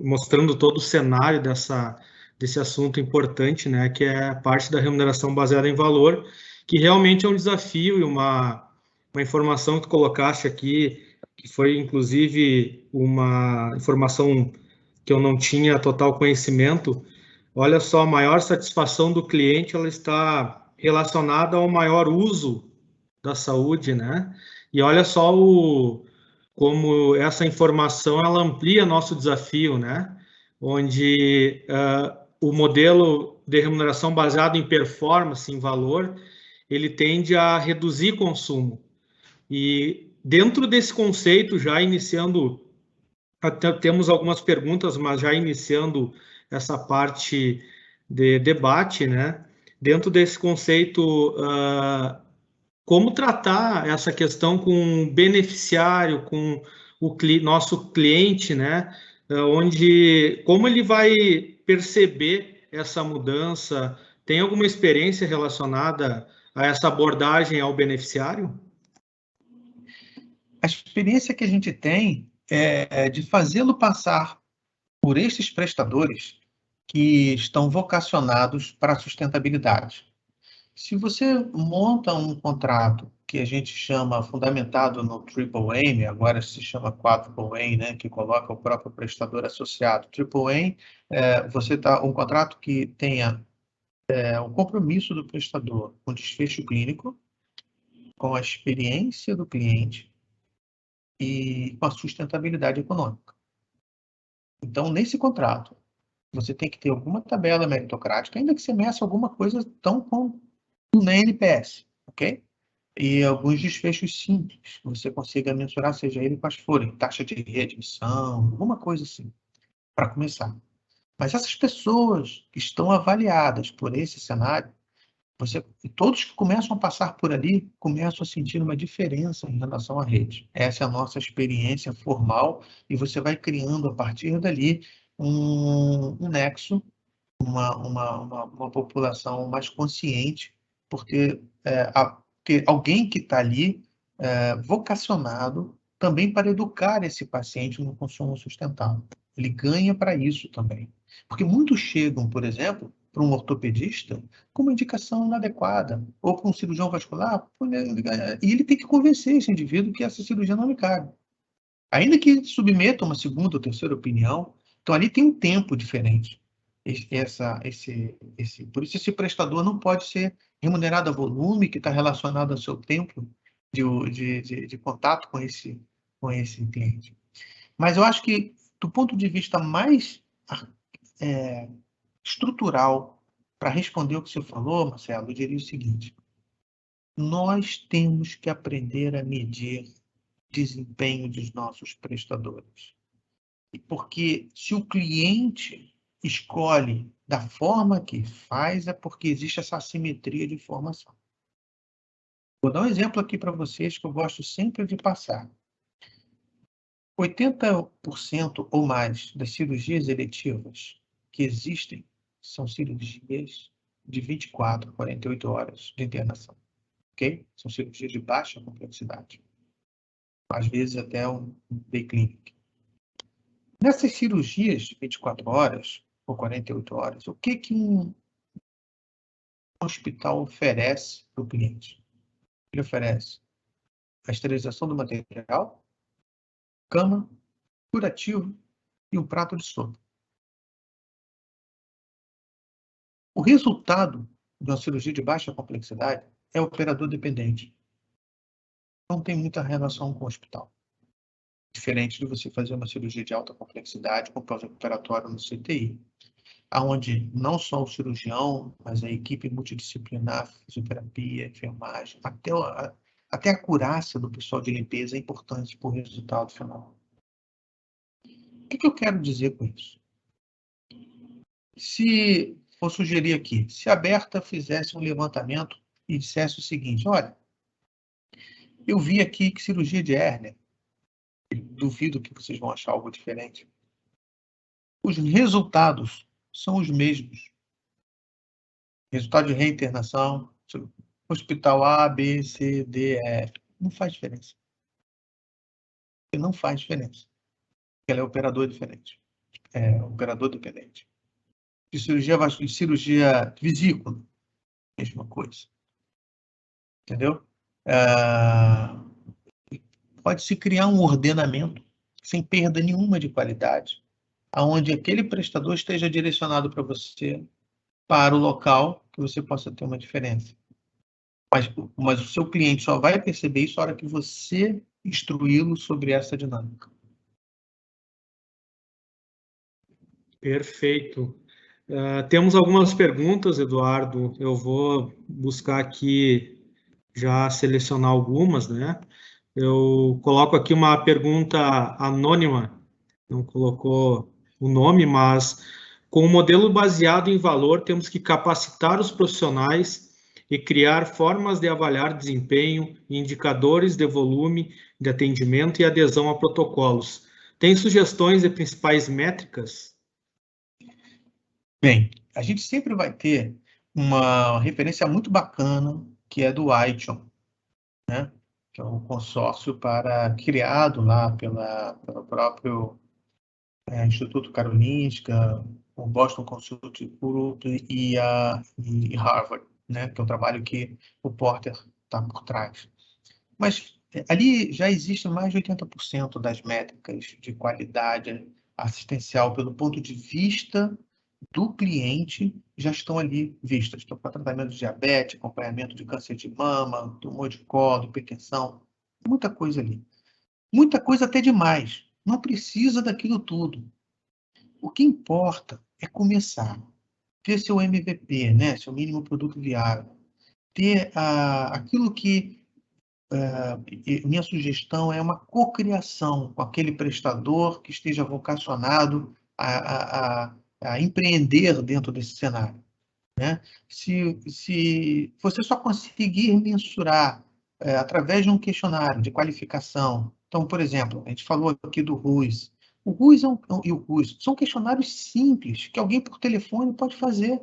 mostrando todo o cenário desse assunto importante, né, que é a parte da remuneração baseada em valor, que realmente é um desafio e uma informação que colocaste aqui, que foi inclusive uma informação que eu não tinha total conhecimento. Olha só, a maior satisfação do cliente ela está relacionada ao maior uso da saúde, né? E olha só como essa informação ela amplia nosso desafio, né? Onde o modelo de remuneração baseado em performance, em valor, ele tende a reduzir consumo. E dentro desse conceito, já iniciando, até temos algumas perguntas, mas já iniciando essa parte de debate, né? Dentro desse conceito, como tratar essa questão com o beneficiário, com o nosso cliente, né? Onde, como ele vai perceber essa mudança? Tem alguma experiência relacionada a essa abordagem ao beneficiário? A experiência que a gente tem é de fazê-lo passar por esses prestadores que estão vocacionados para a sustentabilidade. Se você monta um contrato que a gente chama fundamentado no Triple Aim, agora se chama Quadruple Aim, né, que coloca o próprio prestador associado. Triple Aim, você tá um contrato que tenha o compromisso do prestador com desfecho clínico, com a experiência do cliente e com a sustentabilidade econômica. Então, nesse contrato, você tem que ter alguma tabela meritocrática, ainda que você meça alguma coisa tão com na NPS, ok? E alguns desfechos simples, que você consiga mensurar, seja ele quais forem, taxa de readmissão, alguma coisa assim, para começar. Mas essas pessoas que estão avaliadas por esse cenário, todos que começam a passar por ali, começam a sentir uma diferença em relação à rede. Essa é a nossa experiência formal e você vai criando, a partir dali, um nexo, uma população mais consciente, porque ter alguém que está ali vocacionado também para educar esse paciente no consumo sustentável. Ele ganha para isso também. Porque muitos chegam, por exemplo, para um ortopedista com uma indicação inadequada, ou para um cirurgião vascular, e ele tem que convencer esse indivíduo que essa cirurgia não lhe cabe. Ainda que submeta uma segunda ou terceira opinião, então ali tem um tempo diferente. Por isso, esse prestador não pode ser remunerado a volume, que está relacionado ao seu tempo de contato com esse cliente. Mas eu acho que, do ponto de vista mais estrutural, para responder o que você falou, Marcelo, eu diria o seguinte: nós temos que aprender a medir o desempenho dos nossos prestadores. Porque se o cliente escolhe da forma que faz, é porque existe essa assimetria de informação. Vou dar um exemplo aqui para vocês que eu gosto sempre de passar. 80% ou mais das cirurgias eletivas que existem são cirurgias de 24 a 48 horas de internação. Ok? São cirurgias de baixa complexidade. Às vezes até um day clinic. Nessas cirurgias de 24 horas ou 48 horas, o que o hospital oferece para o cliente? Ele oferece a esterilização do material, cama, curativo e um prato de sopa. O resultado de uma cirurgia de baixa complexidade é operador dependente. Não tem muita relação com o hospital. Diferente de você fazer uma cirurgia de alta complexidade com pós-operatório no CTI, onde não só o cirurgião, mas a equipe multidisciplinar, fisioterapia, enfermagem, até a acurácia do pessoal de limpeza é importante para o resultado final. O que eu quero dizer com isso? Se vou sugerir aqui, se a Berta fizesse um levantamento e dissesse o seguinte, olha, eu vi aqui que cirurgia de hérnia, duvido que vocês vão achar algo diferente. Os resultados são os mesmos. Resultado de reinternação, hospital A, B, C, D, E. Não faz diferença. Não faz diferença. Ela é operador diferente. É operador dependente. De cirurgia de vesícula, mesma coisa. Entendeu? Pode-se criar um ordenamento sem perda nenhuma de qualidade, aonde aquele prestador esteja direcionado para você, para o local, que você possa ter uma diferença. Mas o seu cliente só vai perceber isso na hora que você instruí-lo sobre essa dinâmica. Perfeito. Temos algumas perguntas, Eduardo. Eu vou buscar aqui já selecionar algumas, né? Eu coloco aqui uma pergunta anônima, não colocou o nome, mas com um modelo baseado em valor, temos que capacitar os profissionais e criar formas de avaliar desempenho, indicadores de volume de atendimento e adesão a protocolos. Tem sugestões de principais métricas? Bem, a gente sempre vai ter uma referência muito bacana, que é do ITIOM, né? Que é um consórcio criado lá pelo próprio Instituto Karolinska, o Boston Consulting Group e Harvard, né? Que é um trabalho que o Porter está por trás. Mas ali já existem mais de 80% das métricas de qualidade assistencial pelo ponto de vista do cliente já estão ali vistas. Então, para tratamento de diabetes, acompanhamento de câncer de mama, tumor de colo, hipertensão, muita coisa ali. Muita coisa até demais. Não precisa daquilo tudo. O que importa é começar. Ter seu MVP, né? Seu mínimo produto viável. Ter aquilo que... minha sugestão é uma cocriação com aquele prestador que esteja vocacionado a empreender dentro desse cenário, né? Se você só conseguir mensurar através de um questionário de qualificação, então, por exemplo, a gente falou aqui do RUS. O RUS e o RUS são questionários simples que alguém por telefone pode fazer.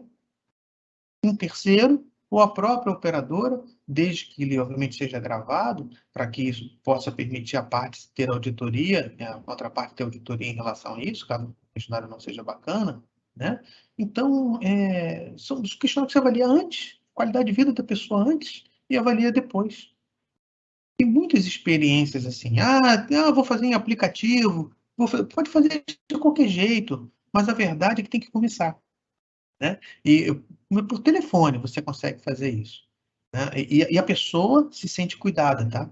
Um terceiro ou a própria operadora, desde que ele, obviamente, seja gravado, para que isso possa permitir a parte ter auditoria, a outra parte ter auditoria em relação a isso, caso o questionário não seja bacana, né? Então, são os questionários que você avalia antes, qualidade de vida da pessoa antes e avalia depois. Tem muitas experiências assim, vou fazer em aplicativo, pode fazer de qualquer jeito, mas a verdade é que tem que começar, né? E por telefone você consegue fazer isso, né? E a pessoa se sente cuidada, tá?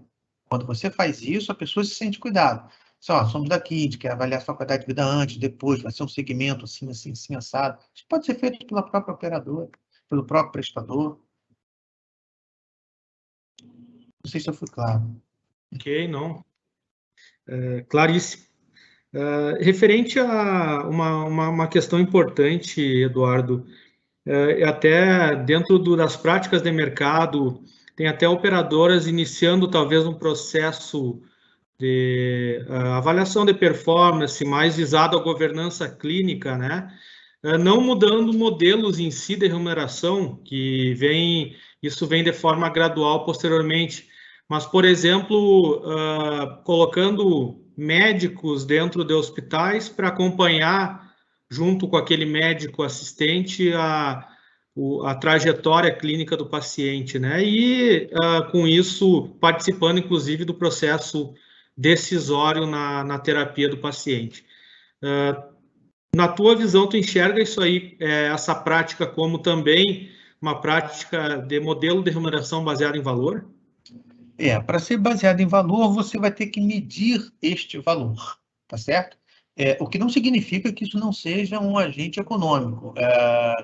Quando você faz isso, a pessoa se sente cuidada. Somos daqui, a gente quer avaliar sua qualidade de vida antes, depois, vai ser um segmento assim, assim, assim, assado. Isso pode ser feito pela própria operadora, pelo próprio prestador. Não sei se eu fui claro. Ok, não. Claríssimo. Referente a uma questão importante, Eduardo, até dentro das práticas de mercado, tem até operadoras iniciando talvez um processo de avaliação de performance mais visado à governança clínica, né? Não mudando modelos em si de remuneração, isso vem de forma gradual posteriormente, mas, por exemplo, colocando médicos dentro de hospitais para acompanhar, junto com aquele médico assistente, a trajetória clínica do paciente, né? E com isso participando, inclusive, do processo decisório na terapia do paciente. Na tua visão, tu enxerga isso aí, essa prática como também uma prática de modelo de remuneração baseado em valor? Para ser baseado em valor, você vai ter que medir este valor, tá certo? O que não significa que isso não seja um agente econômico,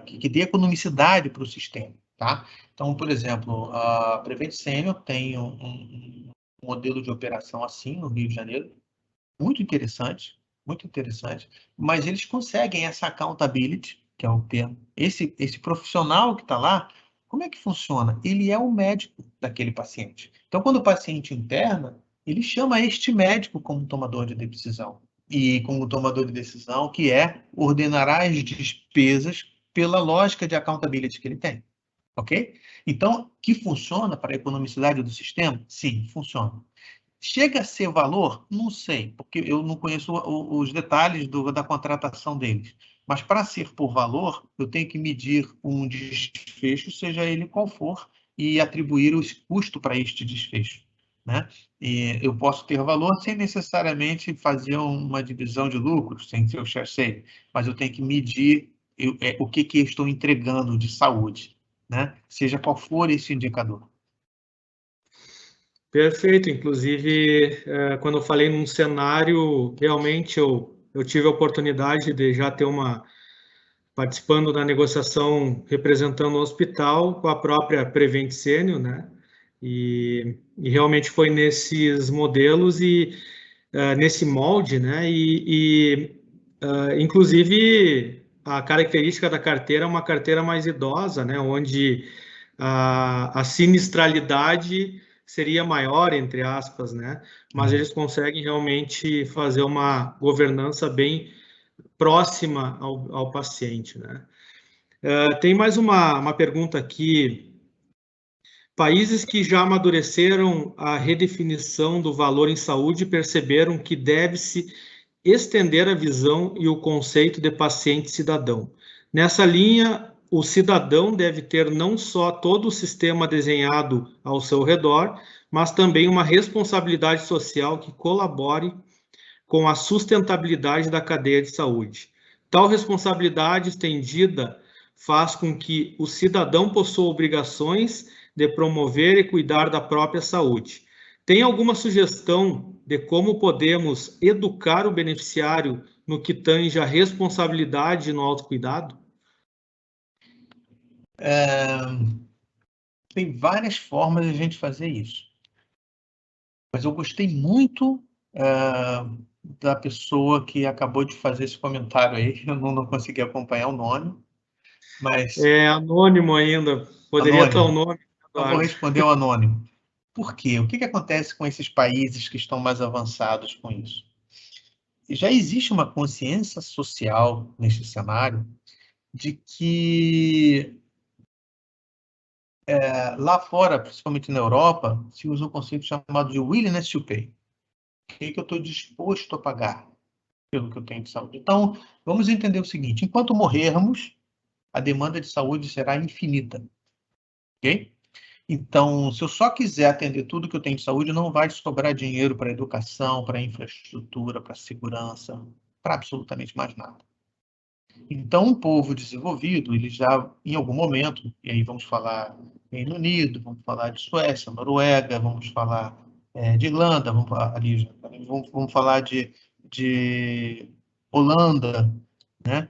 que dê economicidade para o sistema, tá? Então, por exemplo, a Prevent Senior tem um modelo de operação assim no Rio de Janeiro, muito interessante, mas eles conseguem essa accountability, que é o termo. Esse profissional que está lá, como é que funciona? Ele é o médico daquele paciente. Então, quando o paciente interna, ele chama este médico como tomador de decisão. E como tomador de decisão, que ordenará as despesas pela lógica de accountability que ele tem. Ok? Então, que funciona para a economicidade do sistema? Sim, funciona. Chega a ser valor? Não sei, porque eu não conheço os detalhes da contratação deles. Mas para ser por valor, eu tenho que medir um desfecho, seja ele qual for, e atribuir o custo para este desfecho, né? E eu posso ter valor sem necessariamente fazer uma divisão de lucros, sem ser o share sale, mas eu tenho que medir o que eu estou entregando de saúde, né? Seja qual for esse indicador. Perfeito. Inclusive, quando eu falei num cenário, realmente eu tive a oportunidade de já ter participando da negociação representando o hospital com a própria Prevent Senior, né? E realmente foi nesses modelos e nesse molde, né? Inclusive, a característica da carteira é uma carteira mais idosa, né? Onde a sinistralidade seria maior, entre aspas, né? Mas eles conseguem realmente fazer uma governança bem próxima ao paciente, né? Tem mais uma pergunta aqui. Países que já amadureceram a redefinição do valor em saúde perceberam que deve-se estender a visão e o conceito de paciente cidadão. Nessa linha, o cidadão deve ter não só todo o sistema desenhado ao seu redor, mas também uma responsabilidade social que colabore com a sustentabilidade da cadeia de saúde. Tal responsabilidade estendida faz com que o cidadão possua obrigações de promover e cuidar da própria saúde. Tem alguma sugestão de como podemos educar o beneficiário no que tange a responsabilidade no autocuidado? Tem várias formas de a gente fazer isso. Mas eu gostei muito da pessoa que acabou de fazer esse comentário aí. Eu não consegui acompanhar o nome, mas... É anônimo ainda. Poderia estar o Anônimo. nome, Eu vou Eduardo. responder o anônimo. Por quê? O que acontece com esses países que estão mais avançados com isso? Já existe uma consciência social neste cenário de que lá fora, principalmente na Europa, se usa um conceito chamado de willingness to pay. O que eu estou disposto a pagar pelo que eu tenho de saúde? Então, vamos entender o seguinte: enquanto morrermos, a demanda de saúde será infinita. Ok? Então, se eu só quiser atender tudo que eu tenho de saúde, não vai sobrar dinheiro para educação, para infraestrutura, para segurança, para absolutamente mais nada. Então, um povo desenvolvido, ele já, em algum momento, e aí vamos falar Reino Unido, vamos falar de Suécia, Noruega, vamos falar de Irlanda, vamos falar de Holanda, né?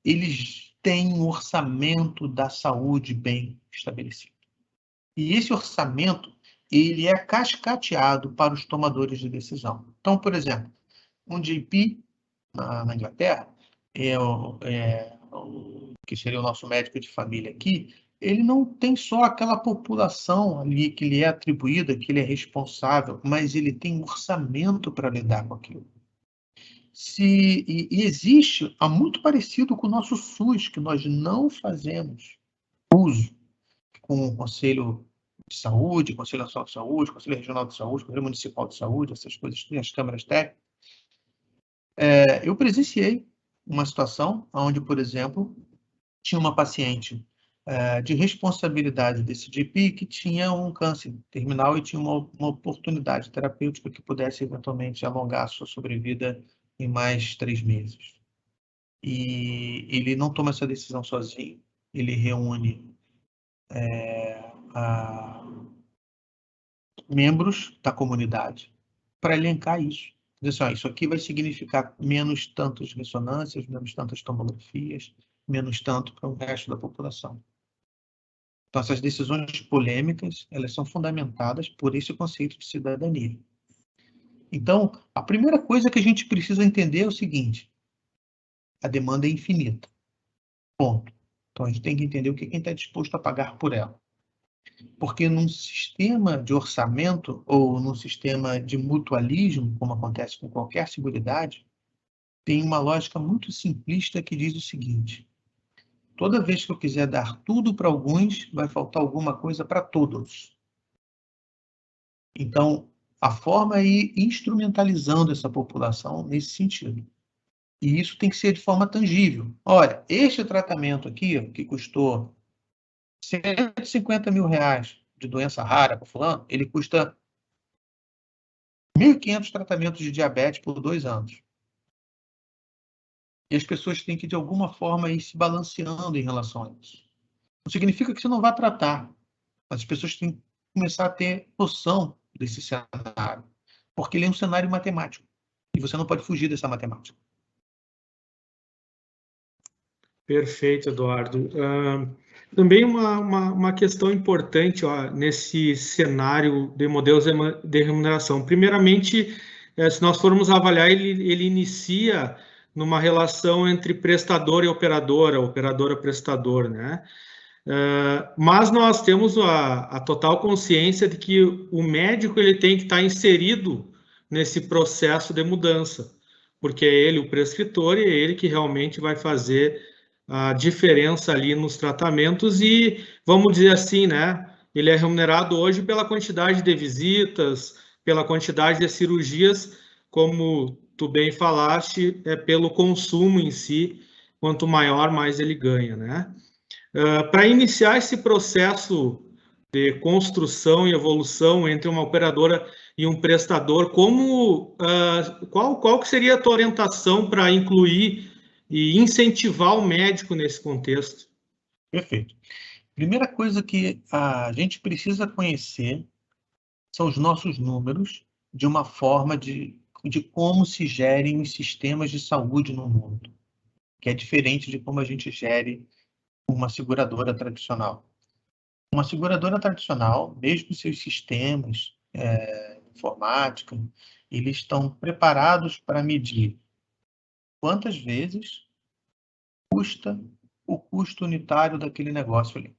Eles têm um orçamento da saúde bem estabelecido. E esse orçamento, ele é cascateado para os tomadores de decisão. Então, por exemplo, um GP na Inglaterra, que seria o nosso médico de família aqui, ele não tem só aquela população ali que lhe é atribuída, que ele é responsável, mas ele tem um orçamento para lidar com aquilo. E existe muito parecido com o nosso SUS, que nós não fazemos uso, com o Conselho de Saúde, Conselho Nacional de Saúde, Conselho Regional de Saúde, Conselho Municipal de Saúde, essas coisas, as câmaras técnicas. Eu presenciei uma situação onde, por exemplo, tinha uma paciente de responsabilidade desse GP que tinha um câncer terminal e tinha uma oportunidade terapêutica que pudesse eventualmente alongar a sua sobrevida em mais 3 meses. E ele não toma essa decisão sozinho, ele reúne membros da comunidade para elencar isso. Diz assim, isso aqui vai significar menos tantas ressonâncias, menos tantas tomografias, menos tanto para o resto da população. Então, essas decisões polêmicas, elas são fundamentadas por esse conceito de cidadania. Então, a primeira coisa que a gente precisa entender é o seguinte: a demanda é infinita. Ponto. Então, a gente tem que entender o que quem está disposto a pagar por ela. Porque num sistema de orçamento ou num sistema de mutualismo, como acontece com qualquer seguridade, tem uma lógica muito simplista que diz o seguinte: toda vez que eu quiser dar tudo para alguns, vai faltar alguma coisa para todos. Então, a forma é ir instrumentalizando essa população nesse sentido. E isso tem que ser de forma tangível. Olha, este tratamento aqui, ó, que custou R$150 mil de doença rara para fulano, ele custa 1.500 tratamentos de diabetes por 2 anos. E as pessoas têm que, de alguma forma, ir se balanceando em relação a isso. Não significa que você não vai tratar, mas as pessoas têm que começar a ter noção desse cenário, porque ele é um cenário matemático, e você não pode fugir dessa matemática. Perfeito, Eduardo. Também uma questão importante nesse cenário de modelos de remuneração. Primeiramente, se nós formos avaliar, ele inicia numa relação entre prestador e operadora-prestador, né? Mas nós temos a total consciência de que o médico ele tem que estar inserido nesse processo de mudança, porque é ele o prescritor e é ele que realmente vai fazer a diferença ali nos tratamentos e, vamos dizer assim, né? Ele é remunerado hoje pela quantidade de visitas, pela quantidade de cirurgias, como tu bem falaste, é pelo consumo em si, quanto maior, mais ele ganha, né? Para iniciar esse processo de construção e evolução entre uma operadora e um prestador, qual que seria a tua orientação para incluir e incentivar o médico nesse contexto? Perfeito. Primeira coisa que a gente precisa conhecer são os nossos números de uma forma de como se gerem os sistemas de saúde no mundo, que é diferente de como a gente gere uma seguradora tradicional. Uma seguradora tradicional, mesmo seus sistemas informática, eles estão preparados para medir quantas vezes custa o custo unitário daquele negócio ali.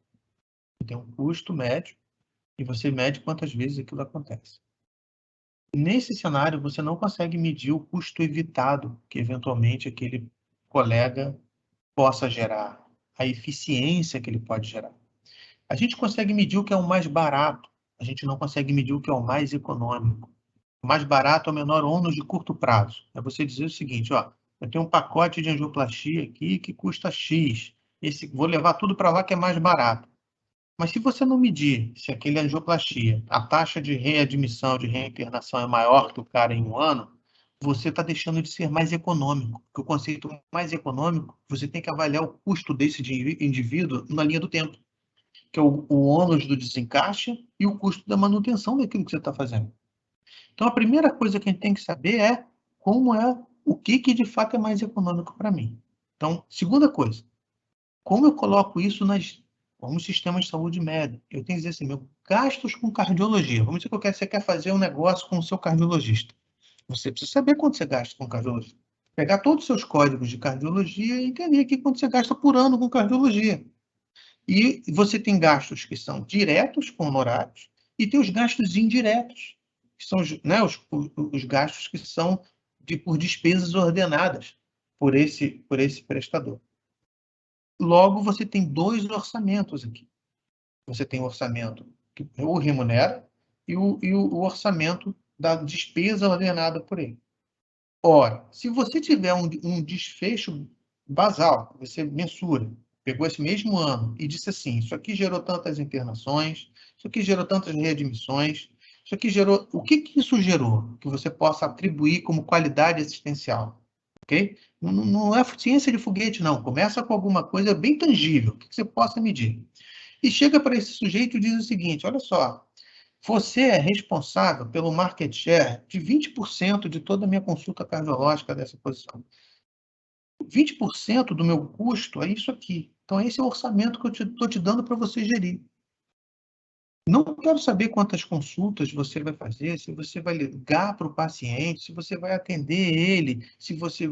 Tem um custo médio e você mede quantas vezes aquilo acontece. Nesse cenário, você não consegue medir o custo evitado que, eventualmente, aquele colega possa gerar, a eficiência que ele pode gerar. A gente consegue medir o que é o mais barato, a gente não consegue medir o que é o mais econômico. O mais barato é o menor ônus de curto prazo. É você dizer o seguinte, ó, eu tenho um pacote de angioplastia aqui que custa X, vou levar tudo para lá que é mais barato. Mas se você não medir se aquele angioplastia, a taxa de readmissão, de reinternação é maior que o cara em um ano, você está deixando de ser mais econômico. Porque o conceito mais econômico, você tem que avaliar o custo desse indivíduo na linha do tempo, que é o ônus do desencaixe e o custo da manutenção daquilo que você está fazendo. Então, a primeira coisa que a gente tem que saber é o que de fato é mais econômico para mim. Então, segunda coisa, como eu coloco isso como sistema de saúde médio? Eu tenho que dizer assim, meu gastos com cardiologia. Vamos dizer que você quer fazer um negócio com o seu cardiologista. Você precisa saber quanto você gasta com cardiologista. Pegar todos os seus códigos de cardiologia e entender aqui quanto você gasta por ano com cardiologia. E você tem gastos que são diretos, com honorários, e tem os gastos indiretos, que são os gastos que são por despesas ordenadas por esse prestador. Logo, você tem 2 orçamentos aqui. Você tem o orçamento que o remunera e o orçamento da despesa ordenada por ele. Ora, se você tiver um desfecho basal, você mensura, pegou esse mesmo ano e disse assim, isso aqui gerou tantas internações, isso aqui gerou tantas readmissões, isso aqui gerou... O que isso gerou? Que você possa atribuir como qualidade assistencial, ok? Não é ciência de foguete, não. Começa com alguma coisa bem tangível, que você possa medir. E chega para esse sujeito e diz o seguinte, olha só, você é responsável pelo market share de 20% de toda a minha consulta cardiológica dessa posição. 20% do meu custo é isso aqui. Então, esse é o orçamento que eu estou te dando para você gerir. Não quero saber quantas consultas você vai fazer, se você vai ligar para o paciente, se você vai atender ele, se você...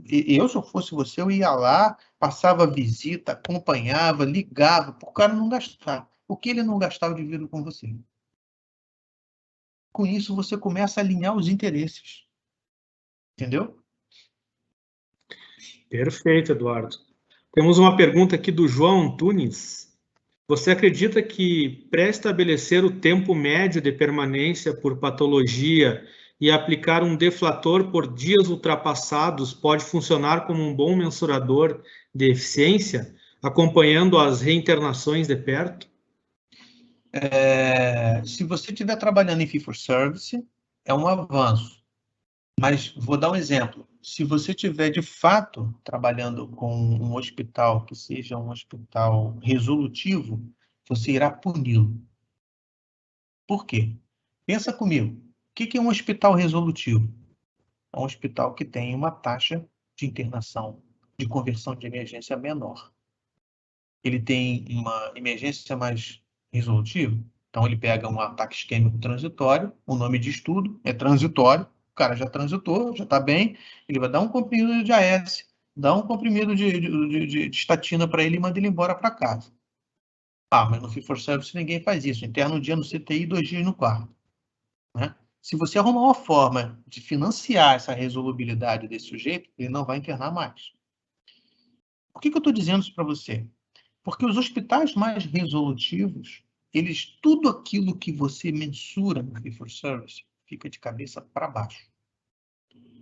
Eu, se eu fosse você, eu ia lá, passava visita, acompanhava, ligava, para o cara não gastar. O que ele não gastava de vida com você? Com isso, você começa a alinhar os interesses. Entendeu? Perfeito, Eduardo. Temos uma pergunta aqui do João Antunes. Você acredita que pré-estabelecer o tempo médio de permanência por patologia e aplicar um deflator por dias ultrapassados pode funcionar como um bom mensurador de eficiência, acompanhando as reinternações de perto? Se você estiver trabalhando em fee-for-service, é um avanço. Mas vou dar um exemplo. Se você estiver, de fato, trabalhando com um hospital que seja um hospital resolutivo, você irá puni-lo. Por quê? Pensa comigo. O que é um hospital resolutivo? É um hospital que tem uma taxa de internação, de conversão de emergência menor. Ele tem uma emergência mais resolutiva, então ele pega um ataque isquêmico transitório, o nome de estudo é transitório, o cara já transitou, já está bem, ele vai dar um comprimido de AS, dá um comprimido de estatina para ele e manda ele embora para casa. Mas no fee-for-service ninguém faz isso, interna um dia no CTI, 2 dias no quarto. Né? Se você arrumar uma forma de financiar essa resolubilidade desse sujeito, ele não vai internar mais. Por que eu estou dizendo isso para você? Porque os hospitais mais resolutivos, tudo aquilo que você mensura no fee-for-service fica de cabeça para baixo.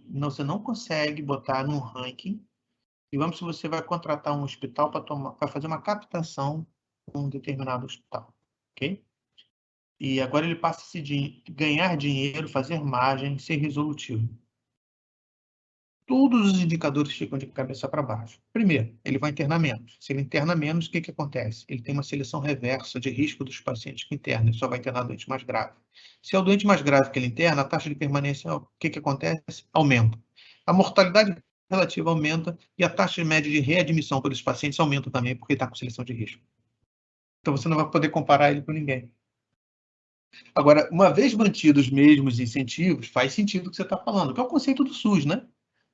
Não, você não consegue botar num ranking. E vamos se você vai contratar um hospital para fazer uma captação com um determinado hospital, ok? E agora ele passa a se ganhar dinheiro, fazer margem, ser resolutivo. Todos os indicadores ficam de cabeça para baixo. Primeiro, ele vai internar menos. Se ele interna menos, o que acontece? Ele tem uma seleção reversa de risco dos pacientes que internam. Ele só vai internar doente mais grave. Se é o doente mais grave que ele interna, a taxa de permanência, o que acontece? Aumenta. A mortalidade relativa aumenta e a taxa média de readmissão pelos pacientes aumenta também, porque está com seleção de risco. Então, você não vai poder comparar ele com ninguém. Agora, uma vez mantidos os mesmos incentivos, faz sentido o que você está falando, que é o conceito do SUS, né?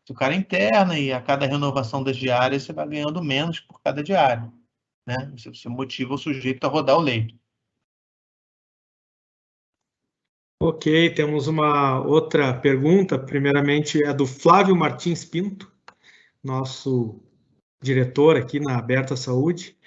Se o cara interna e a cada renovação das diárias você vai ganhando menos por cada diária, né? Você motiva o sujeito a rodar o leito. Ok, temos uma outra pergunta. Primeiramente, é do Flávio Martins Pinto, nosso diretor aqui na Aberta Saúde.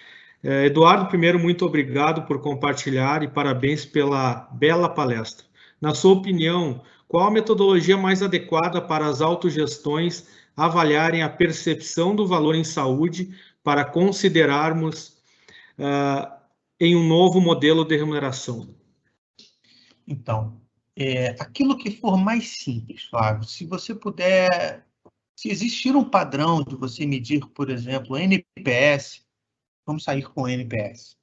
Eduardo, primeiro, muito obrigado por compartilhar e parabéns pela bela palestra. Na sua opinião, qual a metodologia mais adequada para as autogestões avaliarem a percepção do valor em saúde para considerarmos em um novo modelo de remuneração? Então, aquilo que for mais simples, Flávio, se você puder, se existir um padrão de você medir, por exemplo, NPS, vamos sair com NPS.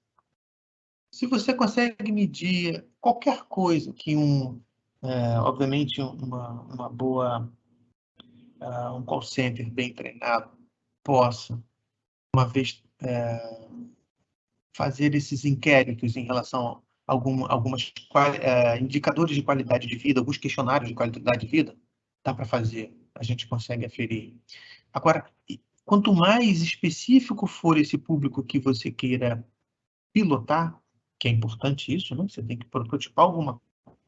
Se você consegue medir qualquer coisa que obviamente, uma boa, um call center bem treinado possa, uma vez, fazer esses inquéritos em relação a algumas indicadores de qualidade de vida, alguns questionários de qualidade de vida, dá para fazer, a gente consegue aferir. Agora, quanto mais específico for esse público que você queira pilotar, que é importante isso, né? Você tem que prototipar alguma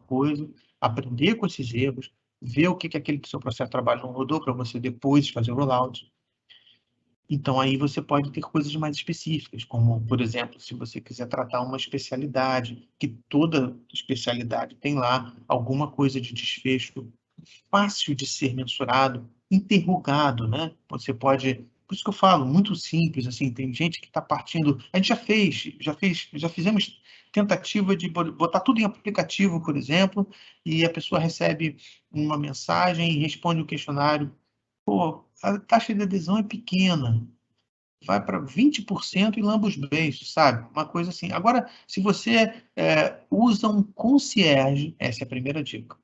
coisa, aprender com esses erros, ver o que aquele seu processo de trabalho não rodou para você depois fazer o rollout. Então, aí você pode ter coisas mais específicas, como, por exemplo, se você quiser tratar uma especialidade, que toda especialidade tem lá alguma coisa de desfecho fácil de ser mensurado, interrogado, né? Você pode por isso que eu falo, muito simples, assim, tem gente que está partindo, a gente já fizemos tentativa de botar tudo em aplicativo, por exemplo, e a pessoa recebe uma mensagem e responde o questionário. Pô, a taxa de adesão é pequena, vai para 20% e lamba os beijos, sabe? Uma coisa assim. Agora, se você usa um concierge, essa é a primeira dica,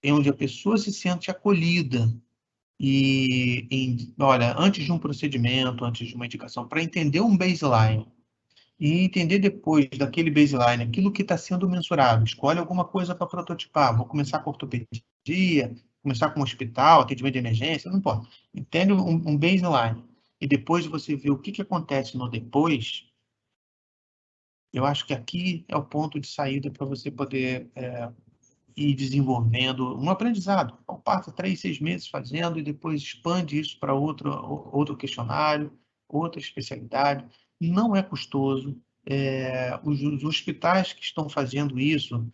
é onde a pessoa se sente acolhida olha, antes de um procedimento, antes de uma indicação, para entender um baseline e entender depois daquele baseline aquilo que está sendo mensurado. Escolhe alguma coisa para prototipar. Vou começar com ortopedia, começar com hospital, atendimento de emergência, não importa. Entende um baseline. E depois você vê o que acontece no depois. Eu acho que aqui é o ponto de saída para você poder ir desenvolvendo um aprendizado. Então, passa 3, 6 meses fazendo e depois expande isso para outro questionário, outra especialidade. Não é custoso. Os hospitais que estão fazendo isso,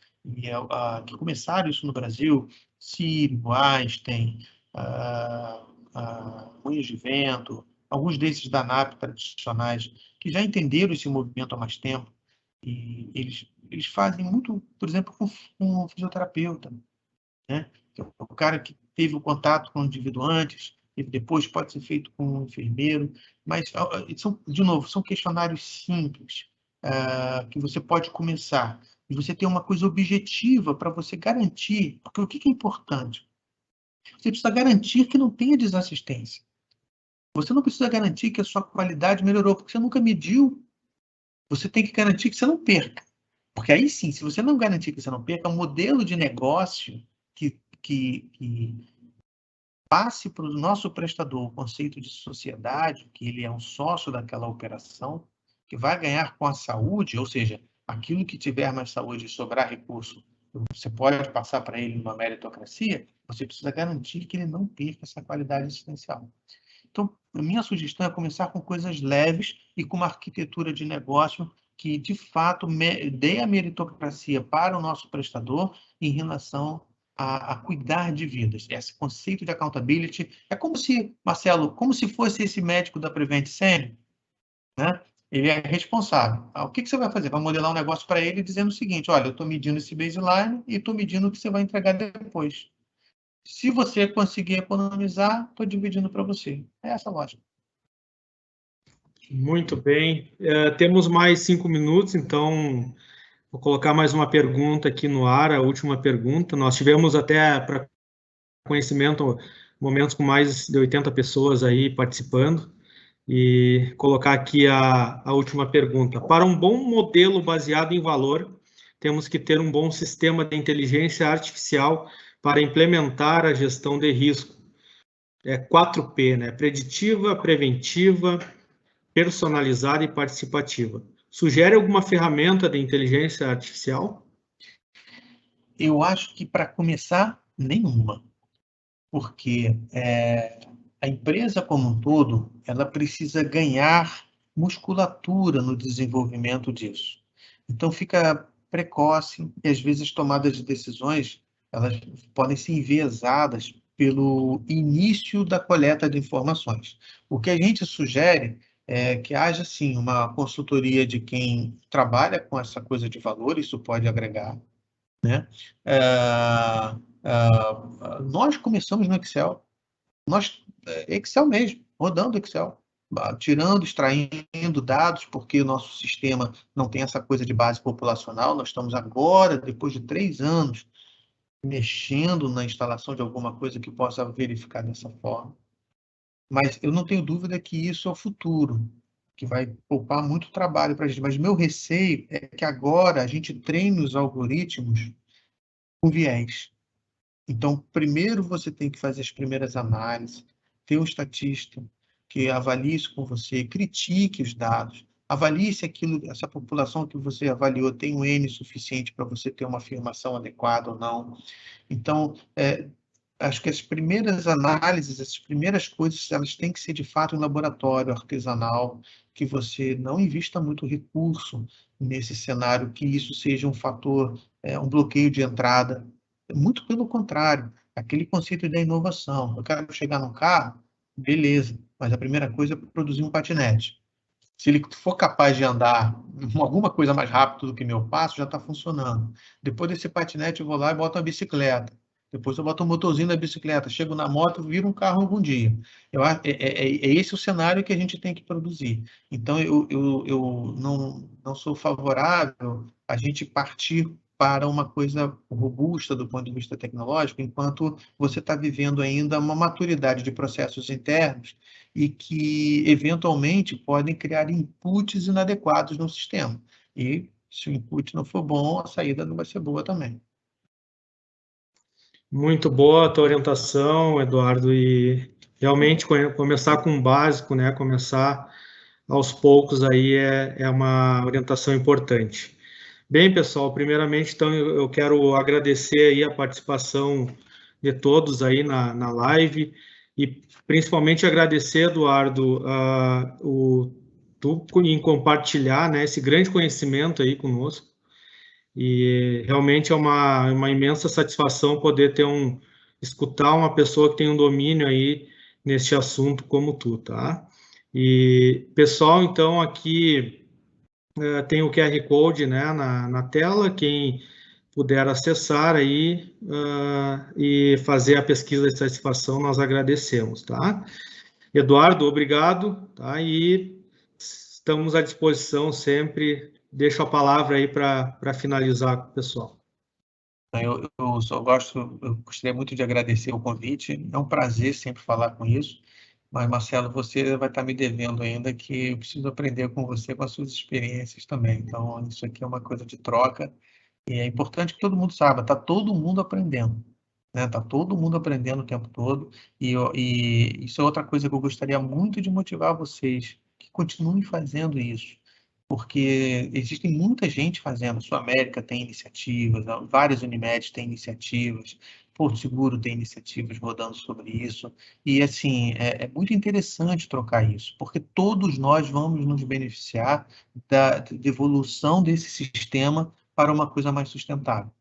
que começaram isso no Brasil, Sírio, Einstein, Moinhos de Vento, alguns desses da ANAP tradicionais, que já entenderam esse movimento há mais tempo, e eles fazem muito, por exemplo, com um fisioterapeuta, né? O cara que teve o contato com o indivíduo antes, e depois pode ser feito com um enfermeiro, mas, de novo, são questionários simples, que você pode começar. E você tem uma coisa objetiva para você garantir, porque o que é importante? Você precisa garantir que não tenha desassistência. Você não precisa garantir que a sua qualidade melhorou, porque você nunca mediu. Você tem que garantir que você não perca. Porque aí sim, se você não garantir que você não perca, um modelo de negócio que passe para o nosso prestador o conceito de sociedade, que ele é um sócio daquela operação, que vai ganhar com a saúde, ou seja, aquilo que tiver mais saúde e sobrar recurso, você pode passar para ele numa meritocracia, você precisa garantir que ele não perca essa qualidade assistencial. Então, a minha sugestão é começar com coisas leves e com uma arquitetura de negócio que, de fato, dê a meritocracia para o nosso prestador em relação a cuidar de vidas. Esse conceito de accountability é como se, Marcelo, como se fosse esse médico da Prevent Senior, né? Ele é responsável. O que você vai fazer? Vai modelar um negócio para ele dizendo o seguinte: olha, eu estou medindo esse baseline e estou medindo o que você vai entregar depois. Se você conseguir economizar, estou dividindo para você. É essa a lógica. Muito bem. Temos mais 5 minutos, então vou colocar mais uma pergunta aqui no ar, a última pergunta. Nós tivemos até, para conhecimento, momentos com mais de 80 pessoas aí participando. E colocar aqui a última pergunta. Para um bom modelo baseado em valor, temos que ter um bom sistema de inteligência artificial para implementar a gestão de risco. 4P, né? Preditiva, preventiva, personalizada e participativa. Sugere alguma ferramenta de inteligência artificial? Eu acho que, para começar, nenhuma. Porque a empresa como um todo, ela precisa ganhar musculatura no desenvolvimento disso. Então, fica precoce e, às vezes, as tomadas de decisões elas podem ser enviesadas pelo início da coleta de informações. O que a gente sugere é que haja, sim, uma consultoria de quem trabalha com essa coisa de valor, isso pode agregar, né? Nós começamos no Excel, Excel mesmo, rodando Excel, tirando, extraindo dados, porque o nosso sistema não tem essa coisa de base populacional. Nós estamos agora, depois de 3 anos, mexendo na instalação de alguma coisa que possa verificar dessa forma. Mas eu não tenho dúvida que isso é o futuro, que vai poupar muito trabalho para a gente. Mas meu receio é que agora a gente treine os algoritmos com viés. Então, primeiro você tem que fazer as primeiras análises, ter um estatísta que avalie isso com você, critique os dados, avalie se essa população que você avaliou tem um N suficiente para você ter uma afirmação adequada ou não. Então, acho que as primeiras análises, essas primeiras coisas, elas têm que ser de fato em laboratório artesanal, que você não invista muito recurso nesse cenário, que isso seja um fator, um bloqueio de entrada. Muito pelo contrário, aquele conceito da inovação. Eu quero chegar num carro, beleza, mas a primeira coisa é produzir um patinete. Se ele for capaz de andar alguma coisa mais rápido do que meu passo, já está funcionando. Depois desse patinete, eu vou lá e boto uma bicicleta. Depois eu boto um motorzinho da bicicleta. Chego na moto, viro um carro algum dia. É esse o cenário que a gente tem que produzir. Então, eu não sou favorável a gente partir para uma coisa robusta do ponto de vista tecnológico, enquanto você está vivendo ainda uma maturidade de processos internos e que, eventualmente, podem criar inputs inadequados no sistema. E, se o input não for bom, a saída não vai ser boa também. Muito boa a tua orientação, Eduardo, e realmente começar com o básico, né? Começar aos poucos aí é uma orientação importante. Bem, pessoal, primeiramente, então, eu quero agradecer aí a participação de todos aí na live e principalmente agradecer, Eduardo, tu em compartilhar, né, esse grande conhecimento aí conosco. E realmente é uma imensa satisfação poder escutar uma pessoa que tem um domínio aí neste assunto como tu, tá? E, pessoal, então, aqui tem o QR Code, né, na tela, quem puder acessar aí e fazer a pesquisa de satisfação, nós agradecemos, tá? Eduardo, obrigado, tá? E estamos à disposição sempre. Deixo a palavra aí para finalizar com o pessoal. Eu gostaria muito de agradecer o convite. É um prazer sempre falar com isso. Mas, Marcelo, você vai estar me devendo ainda que eu preciso aprender com você, com as suas experiências também. Então, isso aqui é uma coisa de troca. E é importante que todo mundo saiba, está todo mundo aprendendo. Né? Tá todo mundo aprendendo o tempo todo. E isso é outra coisa que eu gostaria muito de motivar vocês, que continuem fazendo isso. Porque existe muita gente fazendo. Sul América tem iniciativas, várias Unimed têm iniciativas, Porto Seguro tem iniciativas rodando sobre isso. E, assim, é muito interessante trocar isso, porque todos nós vamos nos beneficiar da evolução desse sistema para uma coisa mais sustentável.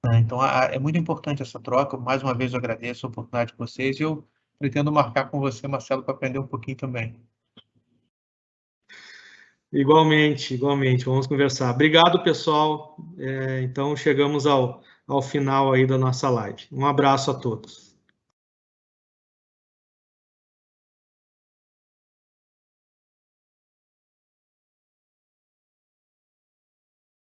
Né? Então, é muito importante essa troca. Mais uma vez, eu agradeço a oportunidade de vocês e eu pretendo marcar com você, Marcelo, para aprender um pouquinho também. Igualmente, igualmente. Vamos conversar. Obrigado, pessoal. Então, chegamos ao final aí da nossa live. Um abraço a todos.